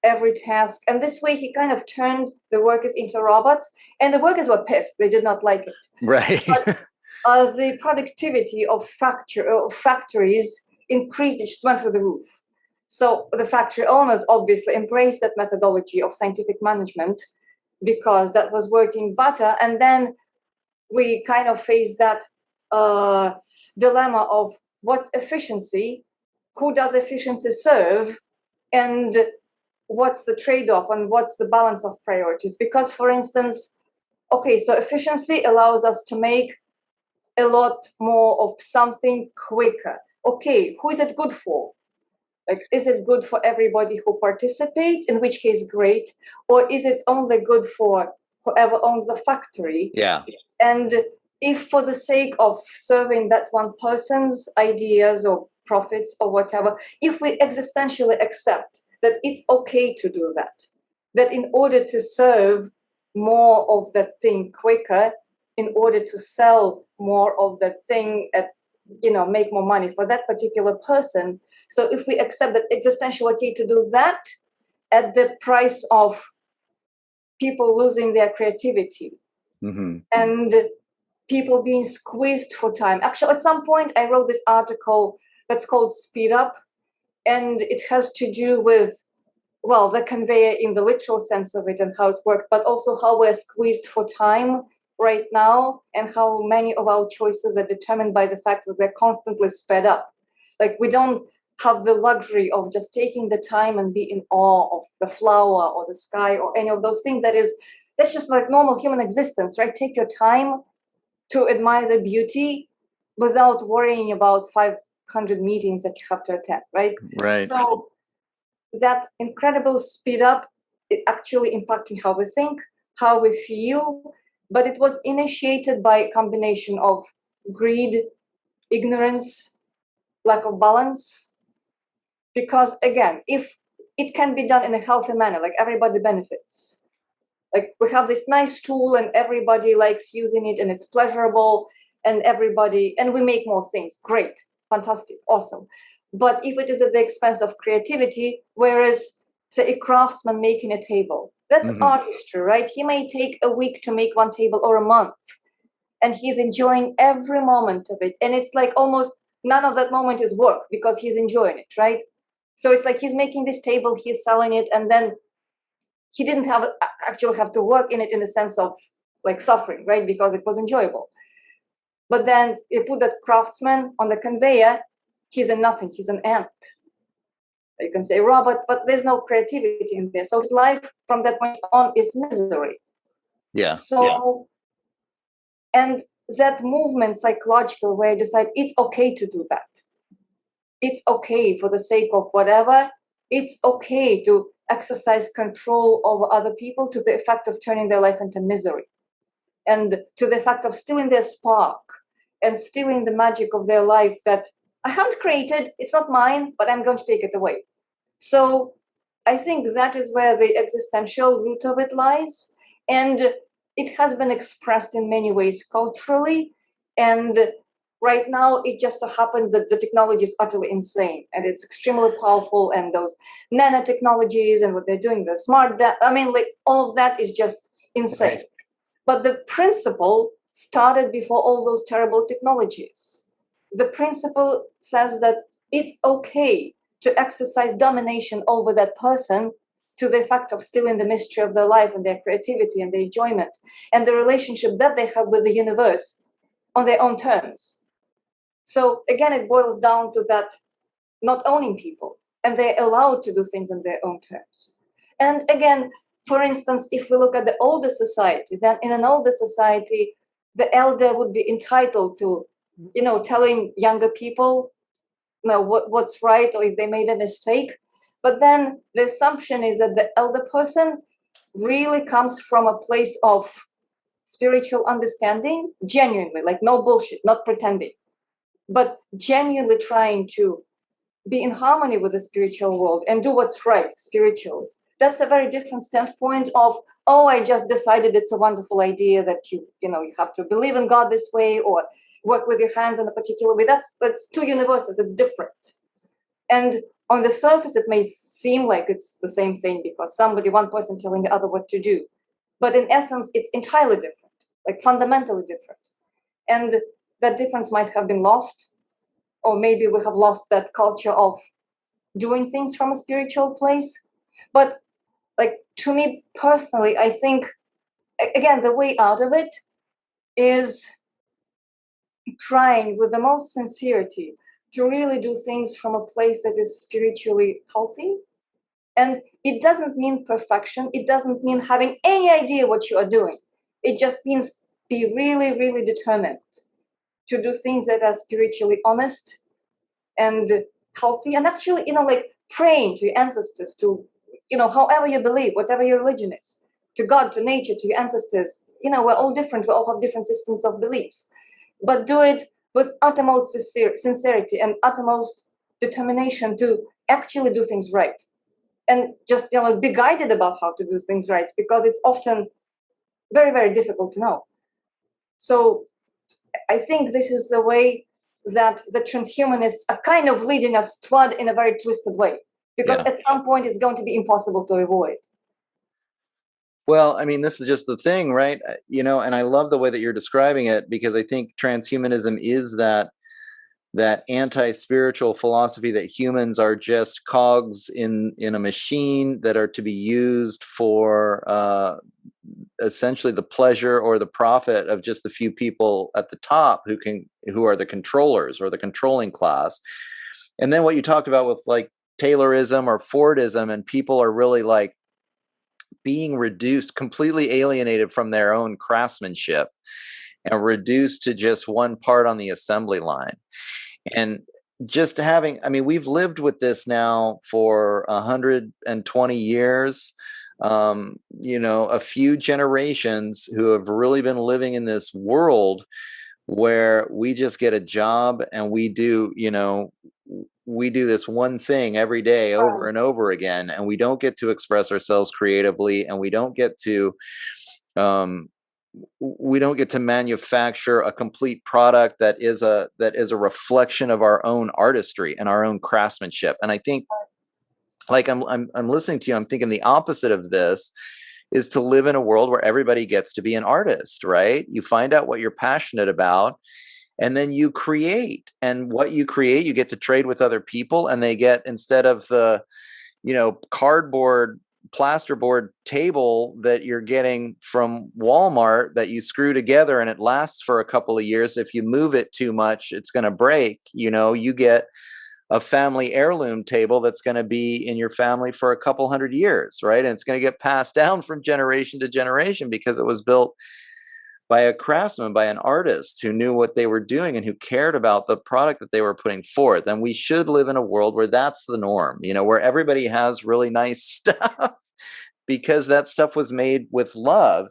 Speaker 2: every task. And this way he kind of turned the workers into robots, and the workers were pissed. They did not like it.
Speaker 1: Right.
Speaker 2: But the productivity of factories increased, it just went through the roof. So the factory owners obviously embraced that methodology of scientific management because that was working better. And then we kind of face that dilemma of what's efficiency, who does efficiency serve, and what's the trade-off and what's the balance of priorities. Because, for instance, okay, so efficiency allows us to make a lot more of something quicker. Okay, who is it good for? Like, is it good for everybody who participates, in which case great, or is it only good for whoever owns the factory?
Speaker 1: Yeah.
Speaker 2: And if for the sake of serving that one person's ideas or profits or whatever, if we existentially accept that it's okay to do that in order to serve more of that thing quicker, in order to sell more of that thing at, make more money for that particular person. So if we accept that it's essentially okay to do that at the price of people losing their creativity and people being squeezed for time. Actually, at some point, I wrote this article that's called Speed Up, and it has to do with, well, the conveyor in the literal sense of it and how it worked, but also how we're squeezed for time right now and how many of our choices are determined by the fact that we're constantly sped up. Like, we don't have the luxury of just taking the time and be in awe of the flower or the sky or any of those things. That's just like normal human existence, right? Take your time to admire the beauty without worrying about 500 meetings that you have to attend, right?
Speaker 1: Right.
Speaker 2: So that incredible speed up, it actually impacting how we think, how we feel, but it was initiated by a combination of greed, ignorance, lack of balance. Because again, if it can be done in a healthy manner, like everybody benefits. Like, we have this nice tool and everybody likes using it and it's pleasurable and we make more things. Great, fantastic, awesome. But if it is at the expense of creativity, whereas, say, a craftsman making a table, that's artistry, right? He may take a week to make one table or a month, and he's enjoying every moment of it. And it's like almost none of that moment is work because he's enjoying it, right? So it's like he's making this table, he's selling it, and then he didn't actually have to work in it in the sense of like suffering, right? Because it was enjoyable. But then you put that craftsman on the conveyor, he's a nothing, he's an ant. You can say robot, but there's no creativity in there. So his life from that point on is misery.
Speaker 1: Yeah.
Speaker 2: So, and that movement, psychological, where you decide it's okay to do that. It's okay for the sake of whatever. It's okay to exercise control over other people to the effect of turning their life into misery, and to the effect of stealing their spark and stealing the magic of their life that I haven't created. It's not mine, but I'm going to take it away. So I think that is where the existential root of it lies. And it has been expressed in many ways culturally. And right now, it just so happens that the technology is utterly insane and it's extremely powerful. And those nanotechnologies and what they're doing, the smart, like all of that is just insane. Right. But the principle started before all those terrible technologies. The principle says that it's okay to exercise domination over that person to the effect of stealing the mystery of their life and their creativity and their enjoyment and the relationship that they have with the universe on their own terms. So again, it boils down to that not owning people, and they're allowed to do things on their own terms. And again, for instance, if we look at the older society, then in an older society, the elder would be entitled to, telling younger people, what's right, or if they made a mistake. But then the assumption is that the elder person really comes from a place of spiritual understanding, genuinely, like no bullshit, not pretending, but genuinely trying to be in harmony with the spiritual world and do what's right spiritually. That's a very different standpoint of, I just decided it's a wonderful idea that you have to believe in God this way or work with your hands in a particular way. That's two universes. It's different. And on the surface, it may seem like it's the same thing because one person telling the other what to do. But in essence, it's entirely different, like fundamentally different. And that difference might have been lost, or maybe we have lost that culture of doing things from a spiritual place. But like, to me personally, I think, again, the way out of it is trying with the most sincerity to really do things from a place that is spiritually healthy. And it doesn't mean perfection. It doesn't mean having any idea what you are doing. It just means be really, really determined to do things that are spiritually honest and healthy, and actually, like praying to your ancestors, to, however you believe, whatever your religion is, to God, to nature, to your ancestors. We're all different. We all have different systems of beliefs, but do it with uttermost sincerity and uttermost determination to actually do things right. And just, be guided about how to do things right, because it's often very, very difficult to know. So I think this is the way that the transhumanists are kind of leading us toward in a very twisted way, because
Speaker 1: Yeah.
Speaker 2: at some point it's going to be impossible to avoid.
Speaker 1: Well, I mean, this is just the thing, right? And I love the way that you're describing it, because I think transhumanism is that anti-spiritual philosophy that humans are just cogs in a machine that are to be used for essentially the pleasure or the profit of just the few people at the top who are the controllers or the controlling class. And then what you talked about with like Taylorism or Fordism, and people are really like being reduced, completely alienated from their own craftsmanship and reduced to just one part on the assembly line. And just having, I mean, we've lived with this now for 120 years. A few generations who have really been living in this world where we just get a job and we do this one thing every day over and over again, and we don't get to express ourselves creatively, and um, we don't get to manufacture a complete product that is a reflection of our own artistry and our own craftsmanship. And I think, like, I'm listening to you, I'm thinking the opposite of this is to live in a world where everybody gets to be an artist, right? You find out what you're passionate about, and then you create, and what you create you get to trade with other people, and they get, instead of the cardboard plasterboard table that you're getting from Walmart that you screw together and it lasts for a couple of years, if you move it too much it's going to break. You get a family heirloom table that's going to be in your family for a couple hundred years, right? And it's going to get passed down from generation to generation because it was built by a craftsman, by an artist who knew what they were doing and who cared about the product that they were putting forth. And we should live in a world where that's the norm, where everybody has really nice stuff because that stuff was made with love,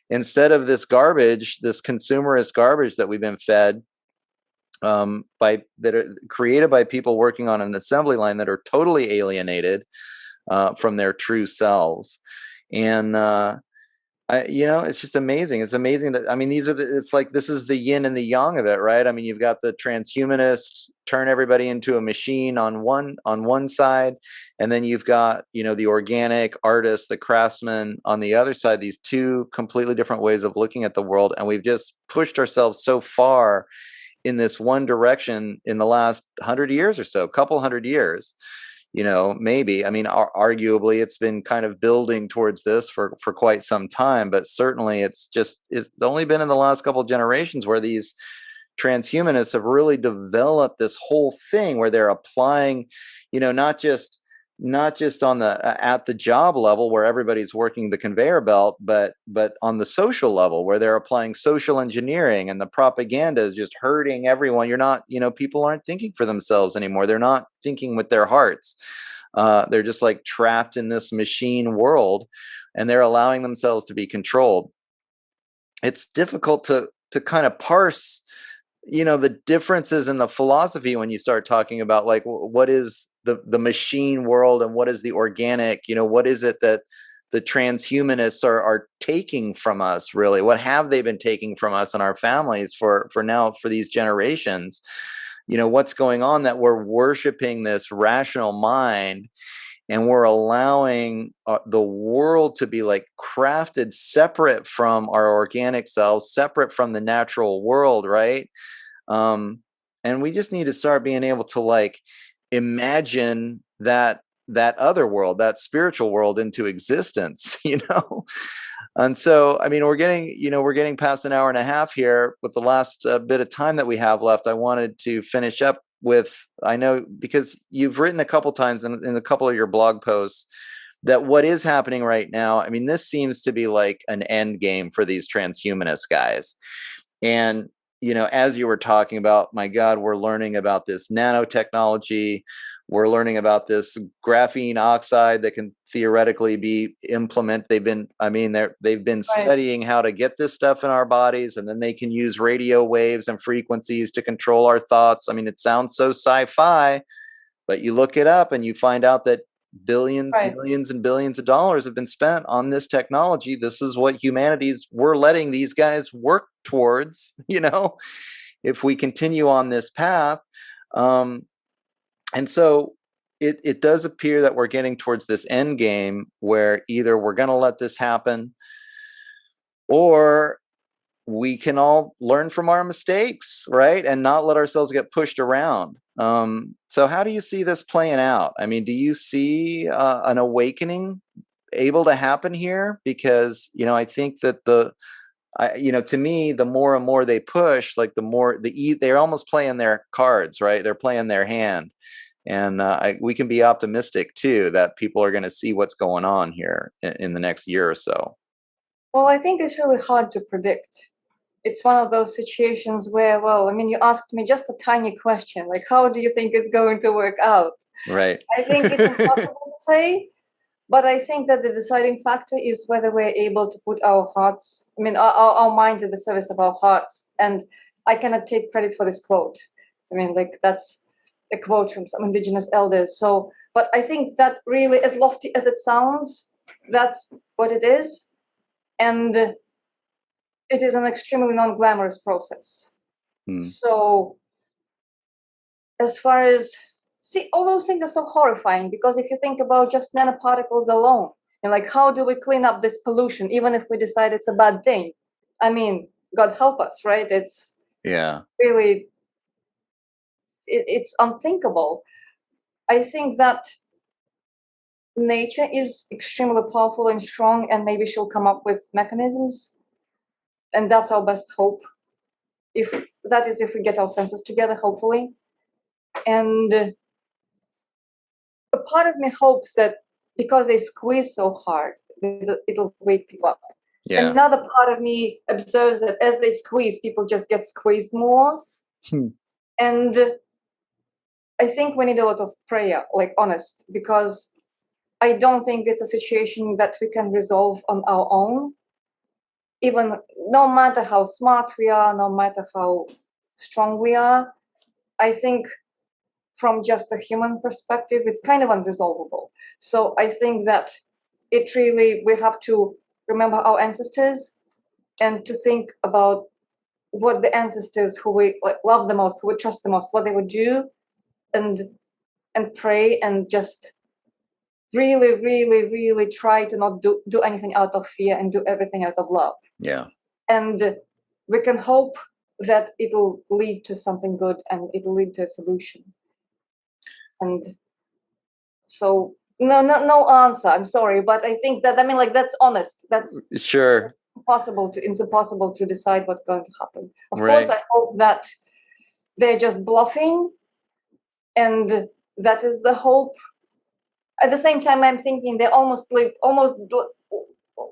Speaker 1: instead of this garbage, this consumerist garbage that we've been fed, that are created by people working on an assembly line that are totally alienated from their true selves. And it's just amazing. It's amazing that, I mean, it's like, this is the yin and the yang of it, right? I mean, you've got the transhumanists turn everybody into a machine on one side, and then you've got, the organic artists, the craftsmen on the other side, these two completely different ways of looking at the world. And we've just pushed ourselves so far in this one direction in the last 100 years or so, couple hundred years. Maybe, I mean, arguably it's been kind of building towards this for quite some time, but certainly it's only been in the last couple of generations where these transhumanists have really developed this whole thing where they're applying, not just on the at the job level where everybody's working the conveyor belt, but on the social level where they're applying social engineering, and the propaganda is just hurting everyone. You're not, people aren't thinking for themselves anymore. They're not thinking with their hearts. They're just like trapped in this machine world, and they're allowing themselves to be controlled. It's difficult to kind of parse the differences in the philosophy when you start talking about, like, what is the machine world and what is the organic, what is it that the transhumanists are taking from us, really? What have they been taking from us and our families for these generations? What's going on that we're worshiping this rational mind, and we're allowing the world to be like crafted separate from our organic selves, separate from the natural world, right? And we just need to start being able to like imagine that other world, that spiritual world, into existence. And so, I mean, we're getting past an hour and a half here. With the last bit of time that we have left, I wanted to finish up with, I know because you've written a couple times in a couple of your blog posts that what is happening right now, I mean, this seems to be like an end game for these transhumanist guys. And as you were talking about, my God, we're learning about this nanotechnology. We're learning about this graphene oxide that can theoretically be implemented. They've been studying how to get this stuff in our bodies, and then they can use radio waves and frequencies to control our thoughts. I mean, it sounds so sci-fi, but you look it up and you find out that billions, millions, and billions of dollars have been spent on this technology. This is what we're letting these guys work towards, if we continue on this path. And so it does appear that we're getting towards this end game where either we're going to let this happen, or we can all learn from our mistakes, right? And not let ourselves get pushed around. So how do you see this playing out? I mean, do you see an awakening able to happen here? Because, I think that to me, the more and more they push, like the more they're almost playing their cards, right? They're playing their hand. And we can be optimistic too that people are going to see what's going on here in the next year or so.
Speaker 2: Well, I think it's really hard to predict. It's one of those situations where, well, I mean, you asked me just a tiny question, like, how do you think it's going to work out?
Speaker 1: Right.
Speaker 2: I think it's impossible to say, but I think that the deciding factor is whether we're able to put our hearts, I mean, our minds at the service of our hearts. And I cannot take credit for this quote. I mean, like, that's a quote from some indigenous elders. So, but I think that really, as lofty as it sounds, that's what it is. And it is an extremely non-glamorous process. So as far as, see, all those things are so horrifying, because if you think about just nanoparticles alone, and like, how do we clean up this pollution, even if we decide it's a bad thing? I mean, God help us, right? It's really, it's unthinkable. I think that nature is extremely powerful and strong, and maybe she'll come up with mechanisms, and that's our best hope. If we get our senses together, hopefully. And a part of me hopes that because they squeeze so hard, it'll wake people up.
Speaker 1: Yeah.
Speaker 2: Another part of me observes that as they squeeze, people just get squeezed more. And I think we need a lot of prayer, like honest, because I don't think it's a situation that we can resolve on our own. Even no matter how smart we are, no matter how strong we are, I think from just a human perspective, it's kind of unresolvable. So I think that it really, we have to remember our ancestors and to think about what the ancestors who we love the most, who we trust the most, what they would do, and pray, and just really, really, really try to not do anything out of fear and do everything out of love.
Speaker 1: Yeah.
Speaker 2: And we can hope that it'll lead to something good and it'll lead to a solution. And so no answer, I'm sorry, but I think that, I mean, like, that's honest. That's
Speaker 1: sure.
Speaker 2: It's impossible to decide what's going to happen. Of course, I hope that they're just bluffing, and that is the hope. At the same time, I'm thinking they're almost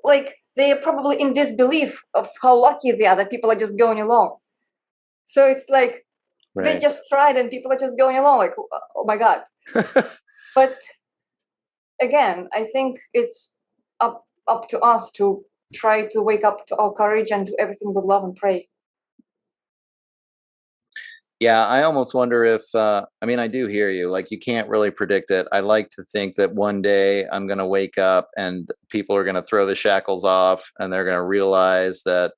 Speaker 2: like they are probably in disbelief of how lucky they are that people are just going along. So it's like they just tried and people are just going along, like, oh my God. But again, I think it's up to us to try to wake up to our courage and do everything with love and pray.
Speaker 1: Yeah, I almost wonder if, I mean, I do hear you. Like, you can't really predict it. I like to think that one day I'm going to wake up and people are going to throw the shackles off, and they're going to realize that,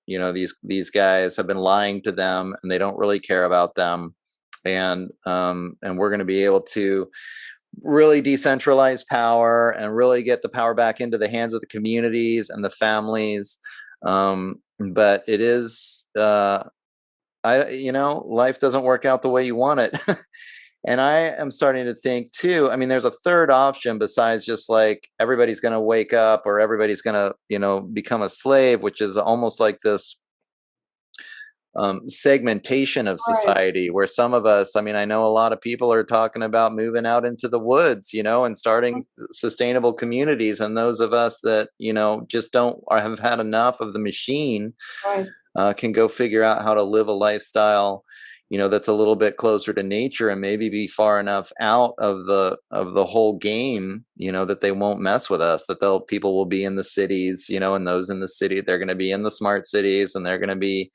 Speaker 1: these guys have been lying to them and they don't really care about them. And we're going to be able to really decentralize power and really get the power back into the hands of the communities and the families. But it is, life doesn't work out the way you want it. And I am starting to think too, I mean, there's a third option besides just like everybody's going to wake up or everybody's going to, become a slave, which is almost like this segmentation of society, where some of us, I mean, I know a lot of people are talking about moving out into the woods, and starting sustainable communities. And those of us that, just don't, or have had enough of the machine, can go figure out how to live a lifestyle, that's a little bit closer to nature, and maybe be far enough out of the whole game, that they won't mess with us, that people will be in the cities, and those in the city, they're going to be in the smart cities, and they're going to be,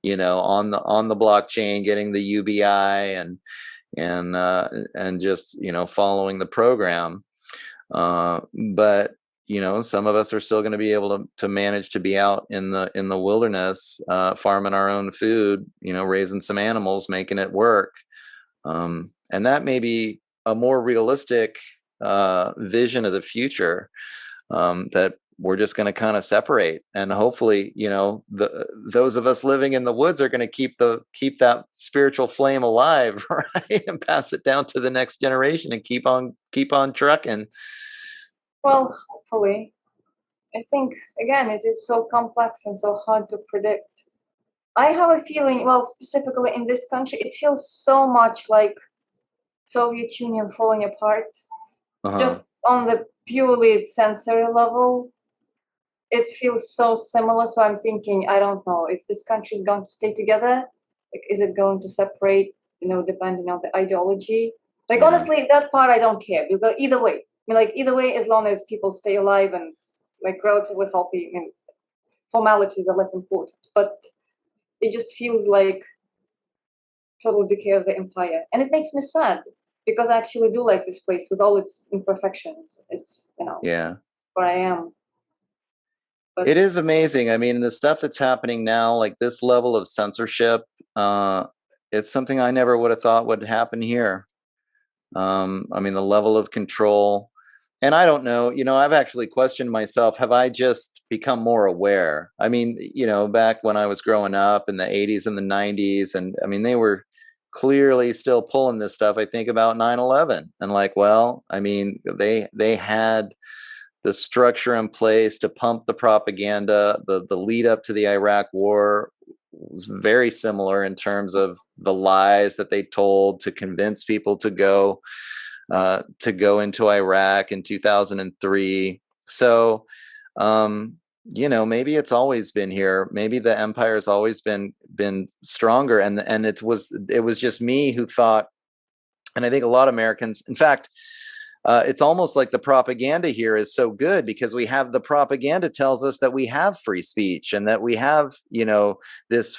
Speaker 1: on the blockchain, getting the UBI and just, following the program. But some of us are still going to be able to manage to be out in the wilderness, farming our own food, raising some animals, making it work. And that may be a more realistic vision of the future, that we're just going to kind of separate, and hopefully, those of us living in the woods are going to keep that spiritual flame alive, right, and pass it down to the next generation and keep on trucking.
Speaker 2: Well, hopefully. I think, again, it is so complex and so hard to predict. I have a feeling, well, specifically in this country, it feels so much like Soviet Union falling apart,
Speaker 1: Uh-huh.
Speaker 2: just on the purely sensory level. It feels so similar. So I'm thinking, I don't know if this country is going to stay together. Like, is it going to separate? Depending on the ideology. Like,
Speaker 1: Yeah.
Speaker 2: honestly, that part I don't care, because either way, either way, as long as people stay alive and like relatively healthy, formalities are less important. But it just feels like total decay of the empire, and it makes me sad because I actually do like this place with all its imperfections. It's
Speaker 1: Yeah.
Speaker 2: where I am. But
Speaker 1: It is amazing. I mean, the stuff that's happening now, like this level of censorship, uh, it's something I never would have thought would happen here. I mean, the level of control. And I don't know, I've actually questioned myself. Have I just become more aware? I mean, back when I was growing up in the 80s and the 90s, and I mean, they were clearly still pulling this stuff. I think about 9/11, and like, well, I mean, they had the structure in place to pump the propaganda. The lead up to the Iraq war was very similar in terms of the lies that they told to convince people to go into Iraq in 2003. So, maybe it's always been here. Maybe the empire has always been stronger, and it was just me who thought, and I think a lot of Americans, in fact, it's almost like the propaganda here is so good because the propaganda tells us that we have free speech and that we have, this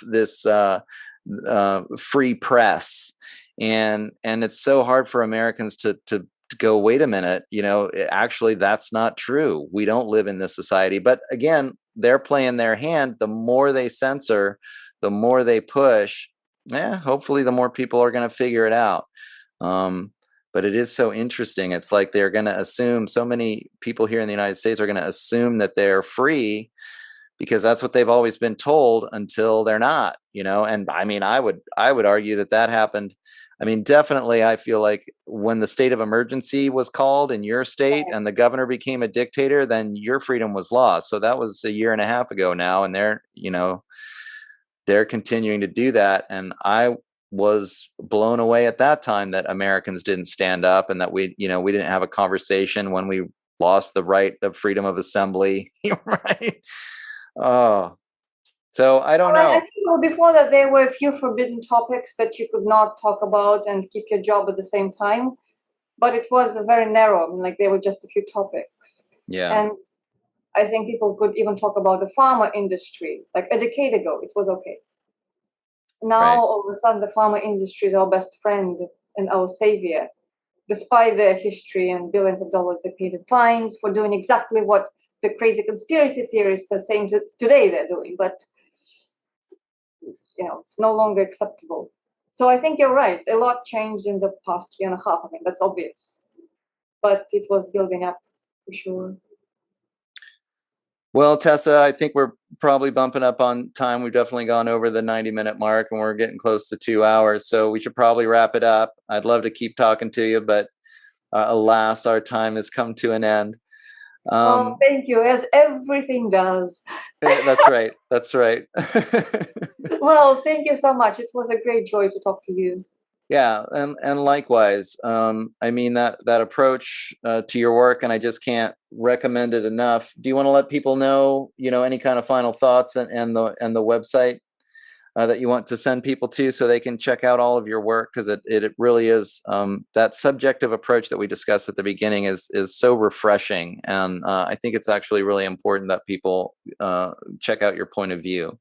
Speaker 1: free press, and it's so hard for Americans to go, wait a minute, actually that's not true. We don't live in this society. But again, they're playing their hand. The more they censor, the more they push. Hopefully, the more people are going to figure it out. But it is so interesting. It's like they're going to assume, so many people here in the United States are going to assume that they're free because that's what they've always been told until they're not, and I mean, I would argue that happened. I mean, definitely, I feel like when the state of emergency was called in your state and the governor became a dictator, then your freedom was lost. So that was a year and a half ago now, and they're continuing to do that. And I was blown away at that time that Americans didn't stand up, and that we didn't have a conversation when we lost the right of freedom of assembly. Right. Oh, so I don't
Speaker 2: I
Speaker 1: know.
Speaker 2: think, well, before that, there were a few forbidden topics that you could not talk about and keep your job at the same time. But it was very narrow. I mean, like, there were just a few topics.
Speaker 1: Yeah.
Speaker 2: And I think people could even talk about the pharma industry. Like a decade ago, it was okay. Now,
Speaker 1: Right.
Speaker 2: all of a sudden, the pharma industry is our best friend and our savior, despite their history and billions of dollars they paid in fines for doing exactly what the crazy conspiracy theorists are saying today they're doing. But it's no longer acceptable. So I think you're right. A lot changed in the past year and a half. I mean, that's obvious, but it was building up for sure.
Speaker 1: Well, Tessa, I think we're probably bumping up on time. We've definitely gone over the 90-minute mark, and we're getting close to 2 hours. So we should probably wrap it up. I'd love to keep talking to you, but alas, our time has come to an end.
Speaker 2: Well, thank you, as everything does.
Speaker 1: That's right. That's right.
Speaker 2: Well, thank you so much. It was a great joy to talk to you.
Speaker 1: Yeah, and likewise. I mean, that approach to your work, and I just can't recommend it enough. Do you want to let people know, any kind of final thoughts, and the website that you want to send people to, so they can check out all of your work? Because it really is, that subjective approach that we discussed at the beginning is so refreshing, and I think it's actually really important that people check out your point of view.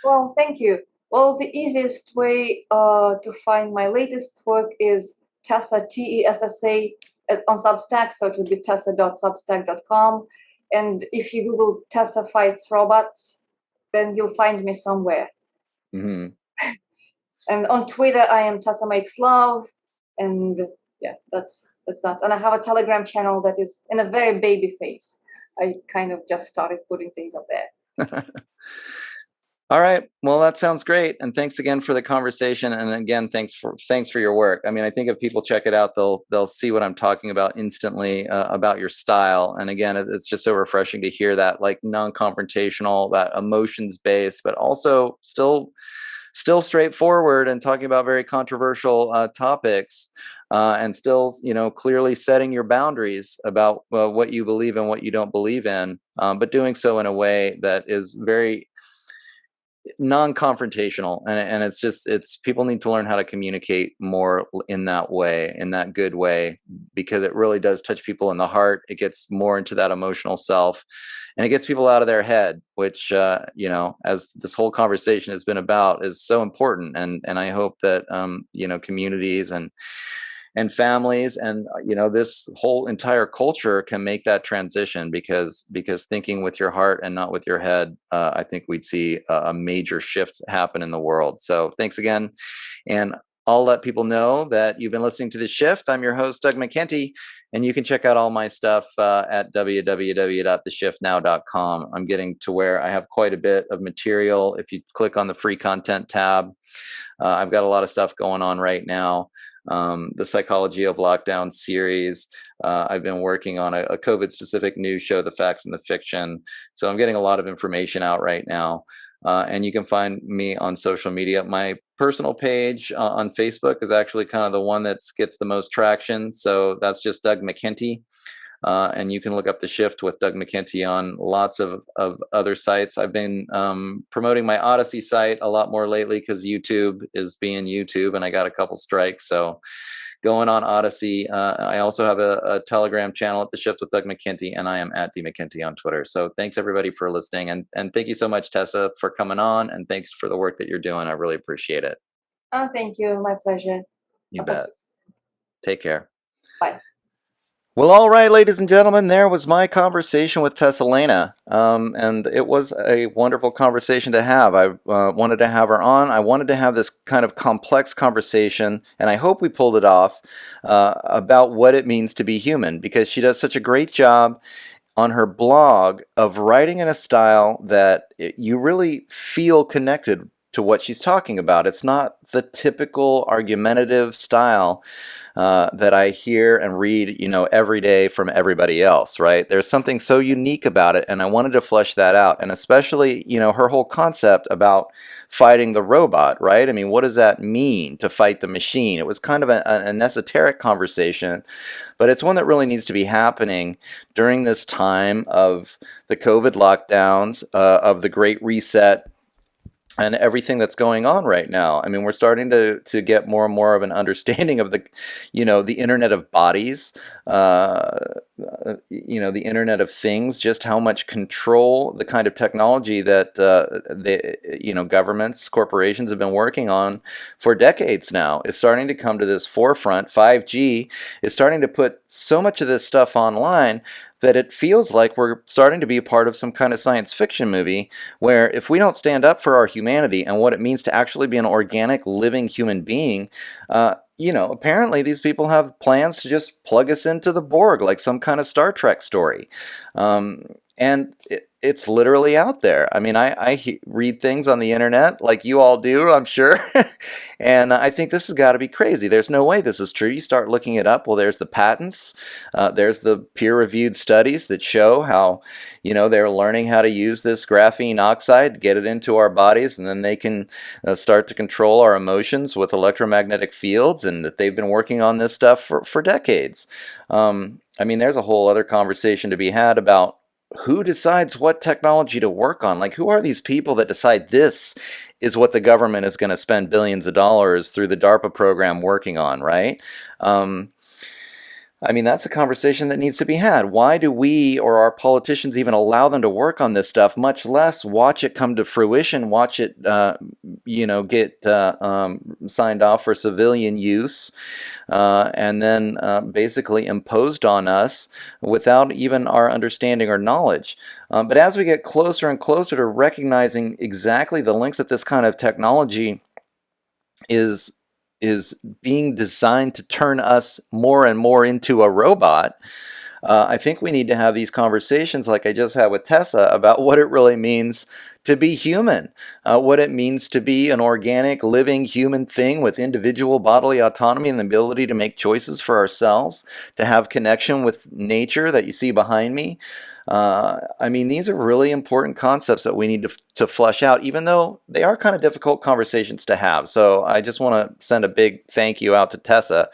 Speaker 2: Well, thank you. Well, the easiest way to find my latest work is Tessa, Tessa, on Substack. So it would be tessa.substack.com. And if you Google Tessa fights robots, then you'll find me somewhere.
Speaker 1: Mm-hmm.
Speaker 2: And on Twitter, I am Tessa Makes Love. And yeah, that's that. And I have a Telegram channel that is in a very baby phase. I kind of just started putting things up there.
Speaker 1: All right. Well, that sounds great. And thanks again for the conversation. And again, thanks for your work. I mean, I think if people check it out, they'll see what I'm talking about instantly, about your style. And again, it's just so refreshing to hear that, like, non-confrontational, that emotions based, but also still straightforward and talking about very controversial topics, and still, clearly setting your boundaries about what you believe and what you don't believe in, but doing so in a way that is very non-confrontational. And it's people need to learn how to communicate more in that way, in that good way, because it really does touch people in the heart. It gets more into that emotional self, and it gets people out of their head, which, as this whole conversation has been about, is so important. And I hope that, communities and families and, this whole entire culture can make that transition, because thinking with your heart and not with your head, I think we'd see a major shift happen in the world. So thanks again. And I'll let people know that you've been listening to The Shift. I'm your host, Doug McKenty, and you can check out all my stuff at www.theshiftnow.com. I'm getting to where I have quite a bit of material. If you click on the free content tab, I've got a lot of stuff going on right now. The Psychology of Lockdown series. I've been working on a COVID-specific news show, The Facts and the Fiction. So I'm getting a lot of information out right now. And you can find me on social media. My personal page on Facebook is actually kind of the one that gets the most traction. So that's just Doug McKenty. And you can look up The Shift with Doug McKenty on lots of other sites. I've been promoting my Odyssey site a lot more lately because YouTube is being YouTube, and I got a couple strikes. So going on Odyssey. I also have a Telegram channel at The Shift with Doug McKenty, and I am at DMcKenty on Twitter. So thanks everybody for listening. And thank you so much, Tessa, for coming on, and thanks for the work that you're doing. I really appreciate it.
Speaker 2: Oh, thank you. My pleasure.
Speaker 1: You bet. Take care.
Speaker 2: Bye.
Speaker 1: Well, all right, ladies and gentlemen, there was my conversation with Tessa Lena, and it was a wonderful conversation to have. I wanted to have her on. I wanted to have this kind of complex conversation, and I hope we pulled it off, about what it means to be human, because she does such a great job on her blog of writing in a style that you really feel connected to what she's talking about. It's not the typical argumentative style that I hear and read, every day from everybody else, right? There's something so unique about it, and I wanted to flesh that out. And especially, her whole concept about fighting the robot, right? I mean, what does that mean to fight the machine? It was kind of an esoteric conversation, but it's one that really needs to be happening during this time of the COVID lockdowns, of the Great Reset, and everything that's going on right now. I mean, we're starting to get more and more of an understanding of the Internet of Bodies, the Internet of Things, just how much control the kind of technology that governments, corporations have been working on for decades now is starting to come to this forefront. 5G is starting to put so much of this stuff online that it feels like we're starting to be a part of some kind of science fiction movie, where if we don't stand up for our humanity and what it means to actually be an organic, living human being, apparently these people have plans to just plug us into the Borg like some kind of Star Trek story. And it's literally out there. I mean, I read things on the internet like you all do, I'm sure. And I think this has got to be crazy. There's no way this is true. You start looking it up. Well, there's the patents. There's the peer-reviewed studies that show how, they're learning how to use this graphene oxide, get it into our bodies, and then they can start to control our emotions with electromagnetic fields, and that they've been working on this stuff for decades. I mean, there's a whole other conversation to be had about who decides what technology to work on. Like, who are these people that decide this is what the government is going to spend billions of dollars through the DARPA program working on, right? I mean, that's a conversation that needs to be had. Why do we or our politicians even allow them to work on this stuff, much less watch it come to fruition, watch it, get signed off for civilian use, and then basically imposed on us without even our understanding or knowledge. But as we get closer and closer to recognizing exactly the links that this kind of technology is is being designed to turn us more and more into a robot, I think we need to have these conversations like I just had with Tessa about what it really means to be human, what it means to be an organic, living human thing with individual bodily autonomy and the ability to make choices for ourselves, to have connection with nature that you see behind me. I mean, these are really important concepts that we need to flesh out, even though they are kind of difficult conversations to have. So I just want to send a big thank you out to Tessa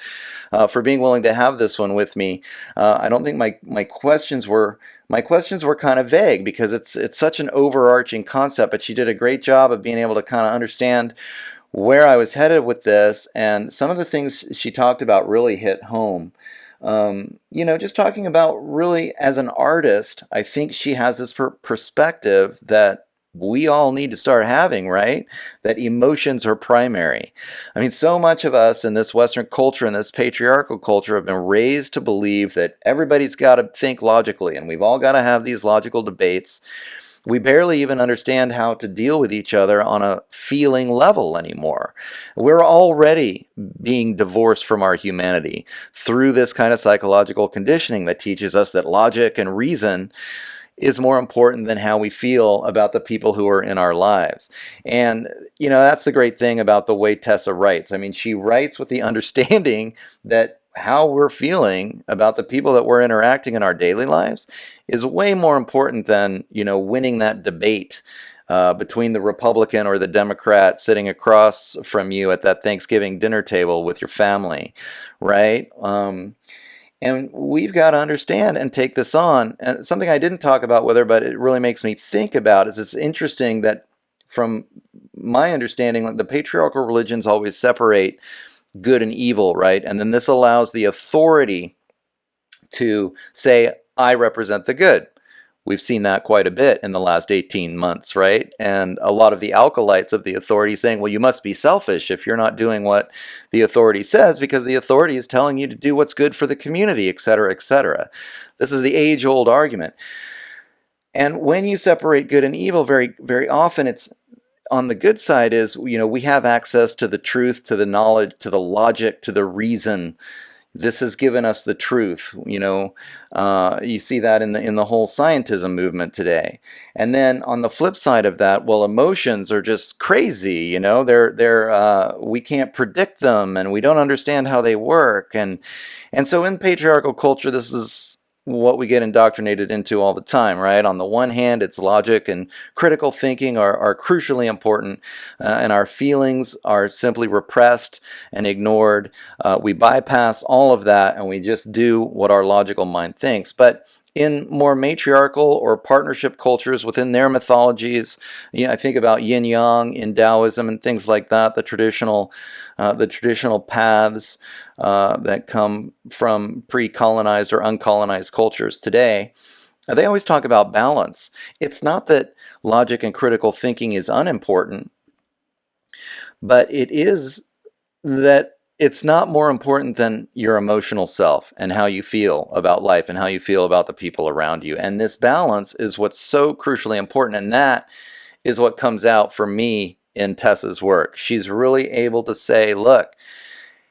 Speaker 1: for being willing to have this one with me. I don't think my questions were kind of vague because it's such an overarching concept, but she did a great job of being able to kind of understand where I was headed with this, and some of the things she talked about really hit home. Just talking about really as an artist, I think she has this perspective that we all need to start having, right? That emotions are primary. I mean, so much of us in this Western culture and this patriarchal culture have been raised to believe that everybody's got to think logically and we've all got to have these logical debates. We barely even understand how to deal with each other on a feeling level anymore. We're already being divorced from our humanity through this kind of psychological conditioning that teaches us that logic and reason is more important than how we feel about the people who are in our lives. And, that's the great thing about the way Tessa writes. I mean, she writes with the understanding that how we're feeling about the people that we're interacting in our daily lives is way more important than, winning that debate between the Republican or the Democrat sitting across from you at that Thanksgiving dinner table with your family, right? And we've got to understand and take this on. And something I didn't talk about with her, but it really makes me think about is it's interesting that from my understanding, the patriarchal religions always separate good and evil, right? And then this allows the authority to say, I represent the good. We've seen that quite a bit in the last 18 months, right? And a lot of the acolytes of the authority saying, well, you must be selfish if you're not doing what the authority says because the authority is telling you to do what's good for the community, et cetera, et cetera. This is the age-old argument. And when you separate good and evil, very, very often it's on the good side is, we have access to the truth, to the knowledge, to the logic, to the reason. This has given us the truth. You see that in the whole scientism movement today. And then on the flip side of that, well, emotions are just crazy. They're we can't predict them, and we don't understand how they work. And so in patriarchal culture, this is what we get indoctrinated into all the time, right? On the one hand, it's logic and critical thinking are crucially important, and our feelings are simply repressed and ignored. We bypass all of that and we just do what our logical mind thinks. But in more matriarchal or partnership cultures within their mythologies, I think about yin yang in Taoism and things like that, the traditional paths that come from pre-colonized or uncolonized cultures today. They always talk about balance. It's not that logic and critical thinking is unimportant, but it is that it's not more important than your emotional self and how you feel about life and how you feel about the people around you. And this balance is what's so crucially important. And that is what comes out for me in Tessa's work. She's really able to say, look,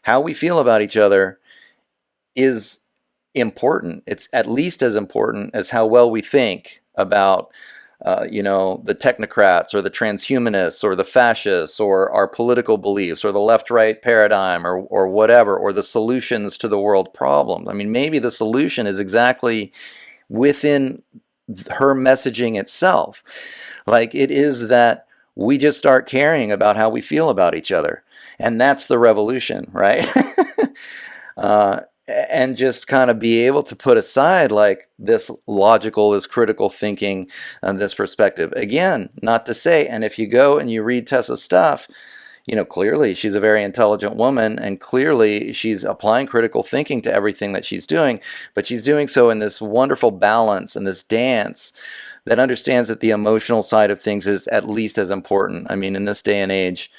Speaker 1: how we feel about each other is important. It's at least as important as how well we think about the technocrats or the transhumanists or the fascists or our political beliefs or the left-right paradigm or whatever, or the solutions to the world problems. I mean, maybe the solution is exactly within her messaging itself. Like, it is that we just start caring about how we feel about each other. And that's the revolution, right? And just kind of be able to put aside like this logical, this critical thinking, and this perspective. Again, not to say, and if you go and you read Tessa's stuff, clearly she's a very intelligent woman, and clearly she's applying critical thinking to everything that she's doing, but she's doing so in this wonderful balance and this dance that understands that the emotional side of things is at least as important. I mean, in this day and age,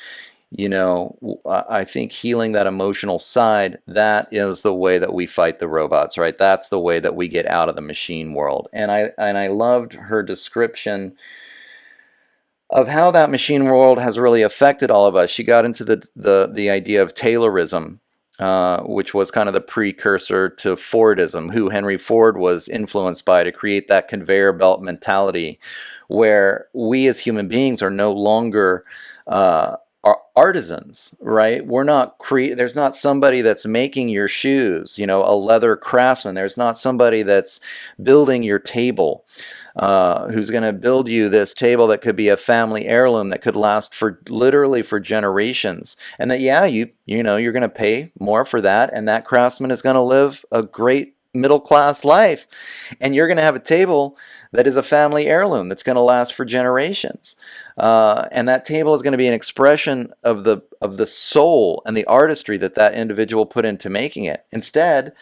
Speaker 1: I think healing that emotional side, that is the way that we fight the robots, right? That's the way that we get out of the machine world. And I loved her description of how that machine world has really affected all of us. She got into the idea of Taylorism, which was kind of the precursor to Fordism, who Henry Ford was influenced by to create that conveyor belt mentality, where we as human beings are no longer are artisans, right? We're not there's not somebody that's making your shoes, a leather craftsman. There's not somebody that's building your table, who's going to build you this table that could be a family heirloom that could last for literally for generations. And that, yeah, you're going to pay more for that, and that craftsman is going to live a great middle class life, and you're going to have a table that is a family heirloom that's going to last for generations. And that table is going to be an expression of the soul and the artistry that individual put into making it. Instead,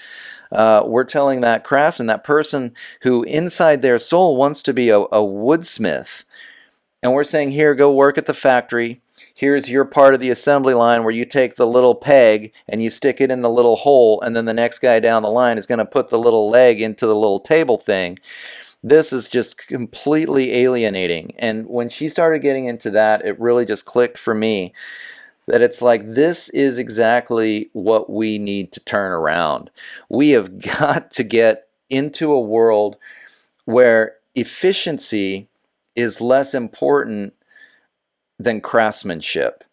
Speaker 1: we're telling that craftsman, that person who inside their soul wants to be a woodsmith, and we're saying, here, go work at the factory. Here's your part of the assembly line where you take the little peg and you stick it in the little hole, and then the next guy down the line is going to put the little leg into the little table thing. This is just completely alienating. And when she started getting into that, it really just clicked for me that it's like, this is exactly what we need to turn around. We have got to get into a world where efficiency is less important than craftsmanship,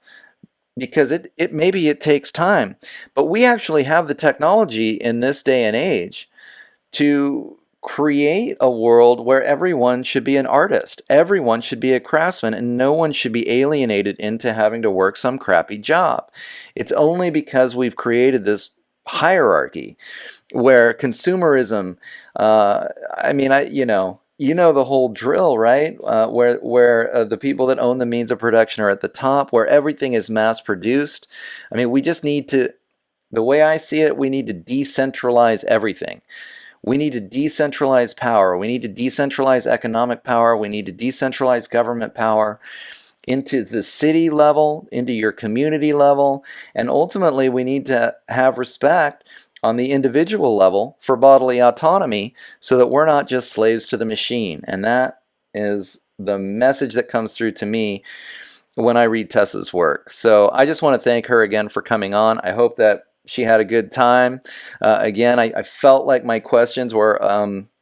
Speaker 1: because it maybe it takes time, but we actually have the technology in this day and age to create a world where everyone should be an artist, everyone should be a craftsman, and no one should be alienated into having to work some crappy job. It's only because we've created this hierarchy where consumerism, I mean, the whole drill, right? Where the people that own the means of production are at the top, where everything is mass produced. I mean, we just need to, the way I see it, we need to decentralize everything. We need to decentralize power. We need to decentralize economic power. We need to decentralize government power into the city level, into your community level, and ultimately we need to have respect on the individual level for bodily autonomy, so that we're not just slaves to the machine. And that is the message that comes through to me when I read Tessa's work. So I just want to thank her again for coming on. I hope that she had a good time. Again, I felt like my questions were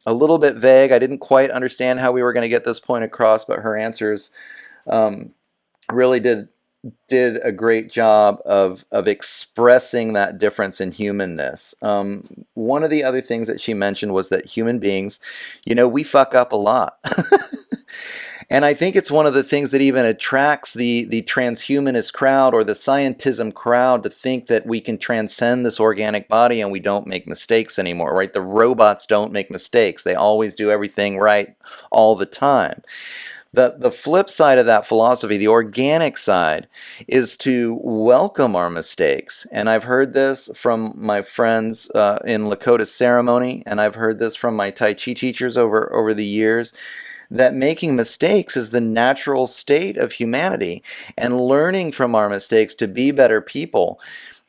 Speaker 1: a little bit vague. I didn't quite understand how we were going to get this point across, but her answers really did a great job of expressing that difference in humanness. One of the other things that she mentioned was that human beings, we fuck up a lot. And I think it's one of the things that even attracts the transhumanist crowd or the scientism crowd to think that we can transcend this organic body and we don't make mistakes anymore, right? The robots don't make mistakes. They always do everything right all the time. The flip side of that philosophy, the organic side, is to welcome our mistakes. And I've heard this from my friends in Lakota ceremony, and I've heard this from my Tai Chi teachers over the years, that making mistakes is the natural state of humanity, and learning from our mistakes to be better people.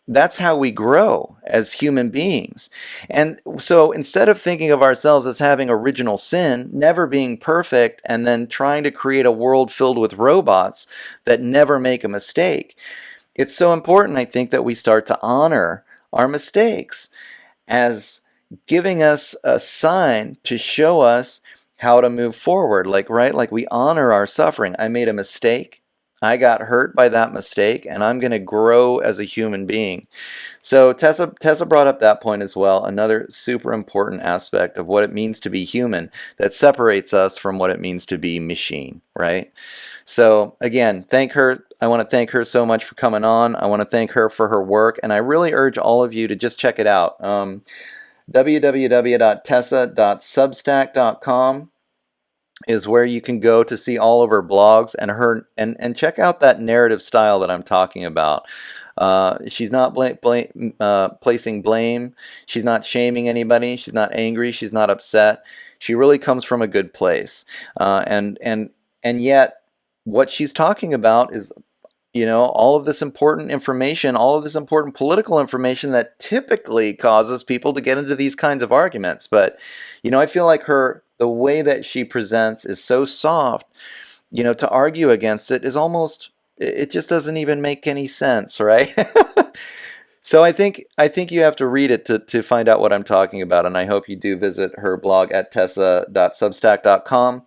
Speaker 1: That's how we grow as human beings. And so instead of thinking of ourselves as having original sin, never being perfect, and then trying to create a world filled with robots that never make a mistake, it's so important, I think, that we start to honor our mistakes as giving us a sign to show us how to move forward. Like we honor our suffering. I made a mistake. I got hurt by that mistake, and I'm going to grow as a human being. So Tessa brought up that point as well, another super important aspect of what it means to be human that separates us from what it means to be machine, right? So again, thank her. I want to thank her so much for coming on. I want to thank her for her work, and I really urge all of you to just check it out. www.tessa.substack.com. is where you can go to see all of her blogs and check out that narrative style that I'm talking about. She's not placing blame. She's not shaming anybody. She's not angry. She's not upset. She really comes from a good place. And yet, what she's talking about is, all of this important information, all of this important political information that typically causes people to get into these kinds of arguments. But, I feel like the way that she presents is so soft, to argue against it is almost, it just doesn't even make any sense, right? So I think you have to read it to find out what I'm talking about, and I hope you do visit her blog at tessa.substack.com.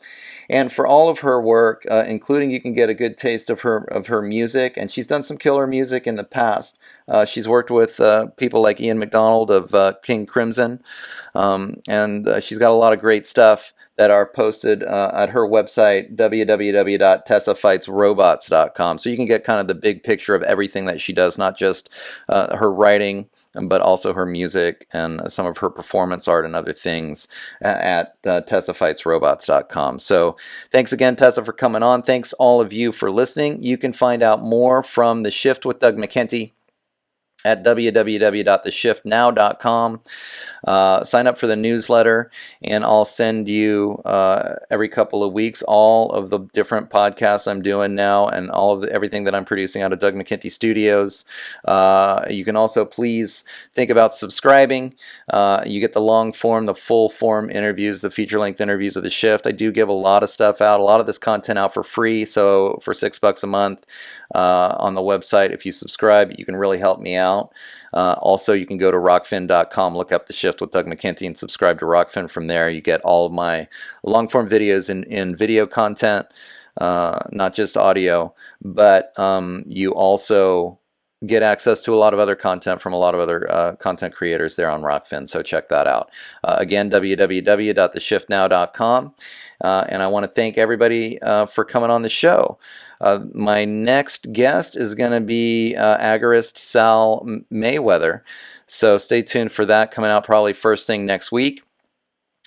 Speaker 1: And for all of her work, including, you can get a good taste of her music, and she's done some killer music in the past. She's worked with people like Ian McDonald of King Crimson, and she's got a lot of great stuff that are posted at her website, www.tessafightsrobots.com. So you can get kind of the big picture of everything that she does, not just her writing, but also her music and some of her performance art and other things at tessafightsrobots.com. So thanks again, Tessa, for coming on. Thanks all of you for listening. You can find out more from The Shift with Doug McKenty at www.theshiftnow.com. Sign up for the newsletter, and I'll send you every couple of weeks all of the different podcasts I'm doing now and all of everything that I'm producing out of Doug McKenty Studios. You can also please think about subscribing. You get the long form, the full form interviews, the feature length interviews of The Shift. I do give a lot of stuff out, a lot of this content out for free. So for $6 a month on the website, if you subscribe, you can really help me out. Also, you can go to rockfin.com, look up The Shift with Doug McKenty, and subscribe to Rockfin. From there, you get all of my long-form videos in video content, not just audio, but you also get access to a lot of other content from a lot of other content creators there on Rockfin, so check that out. Again, www.theshiftnow.com, and I want to thank everybody for coming on the show. My next guest is going to be agorist Sal Mayweather, so stay tuned for that, coming out probably first thing next week.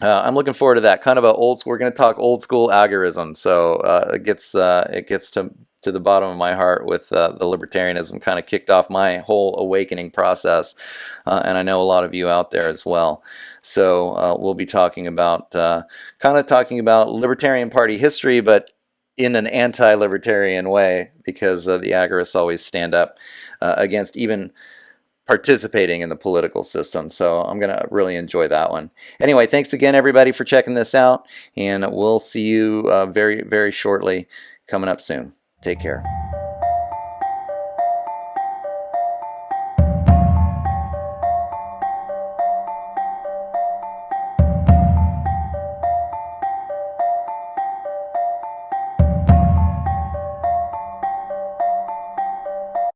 Speaker 1: I'm looking forward to that. Kind of a old. We're going to talk old school agorism, so it gets to the bottom of my heart with the libertarianism. Kind of kicked off my whole awakening process, and I know a lot of you out there as well. So we'll be talking about Libertarian Party history, but in an anti-libertarian way, because the agorists always stand up against even participating in the political system. So I'm going to really enjoy that one. Anyway, thanks again, everybody, for checking this out, and we'll see you very, very shortly, coming up soon. Take care.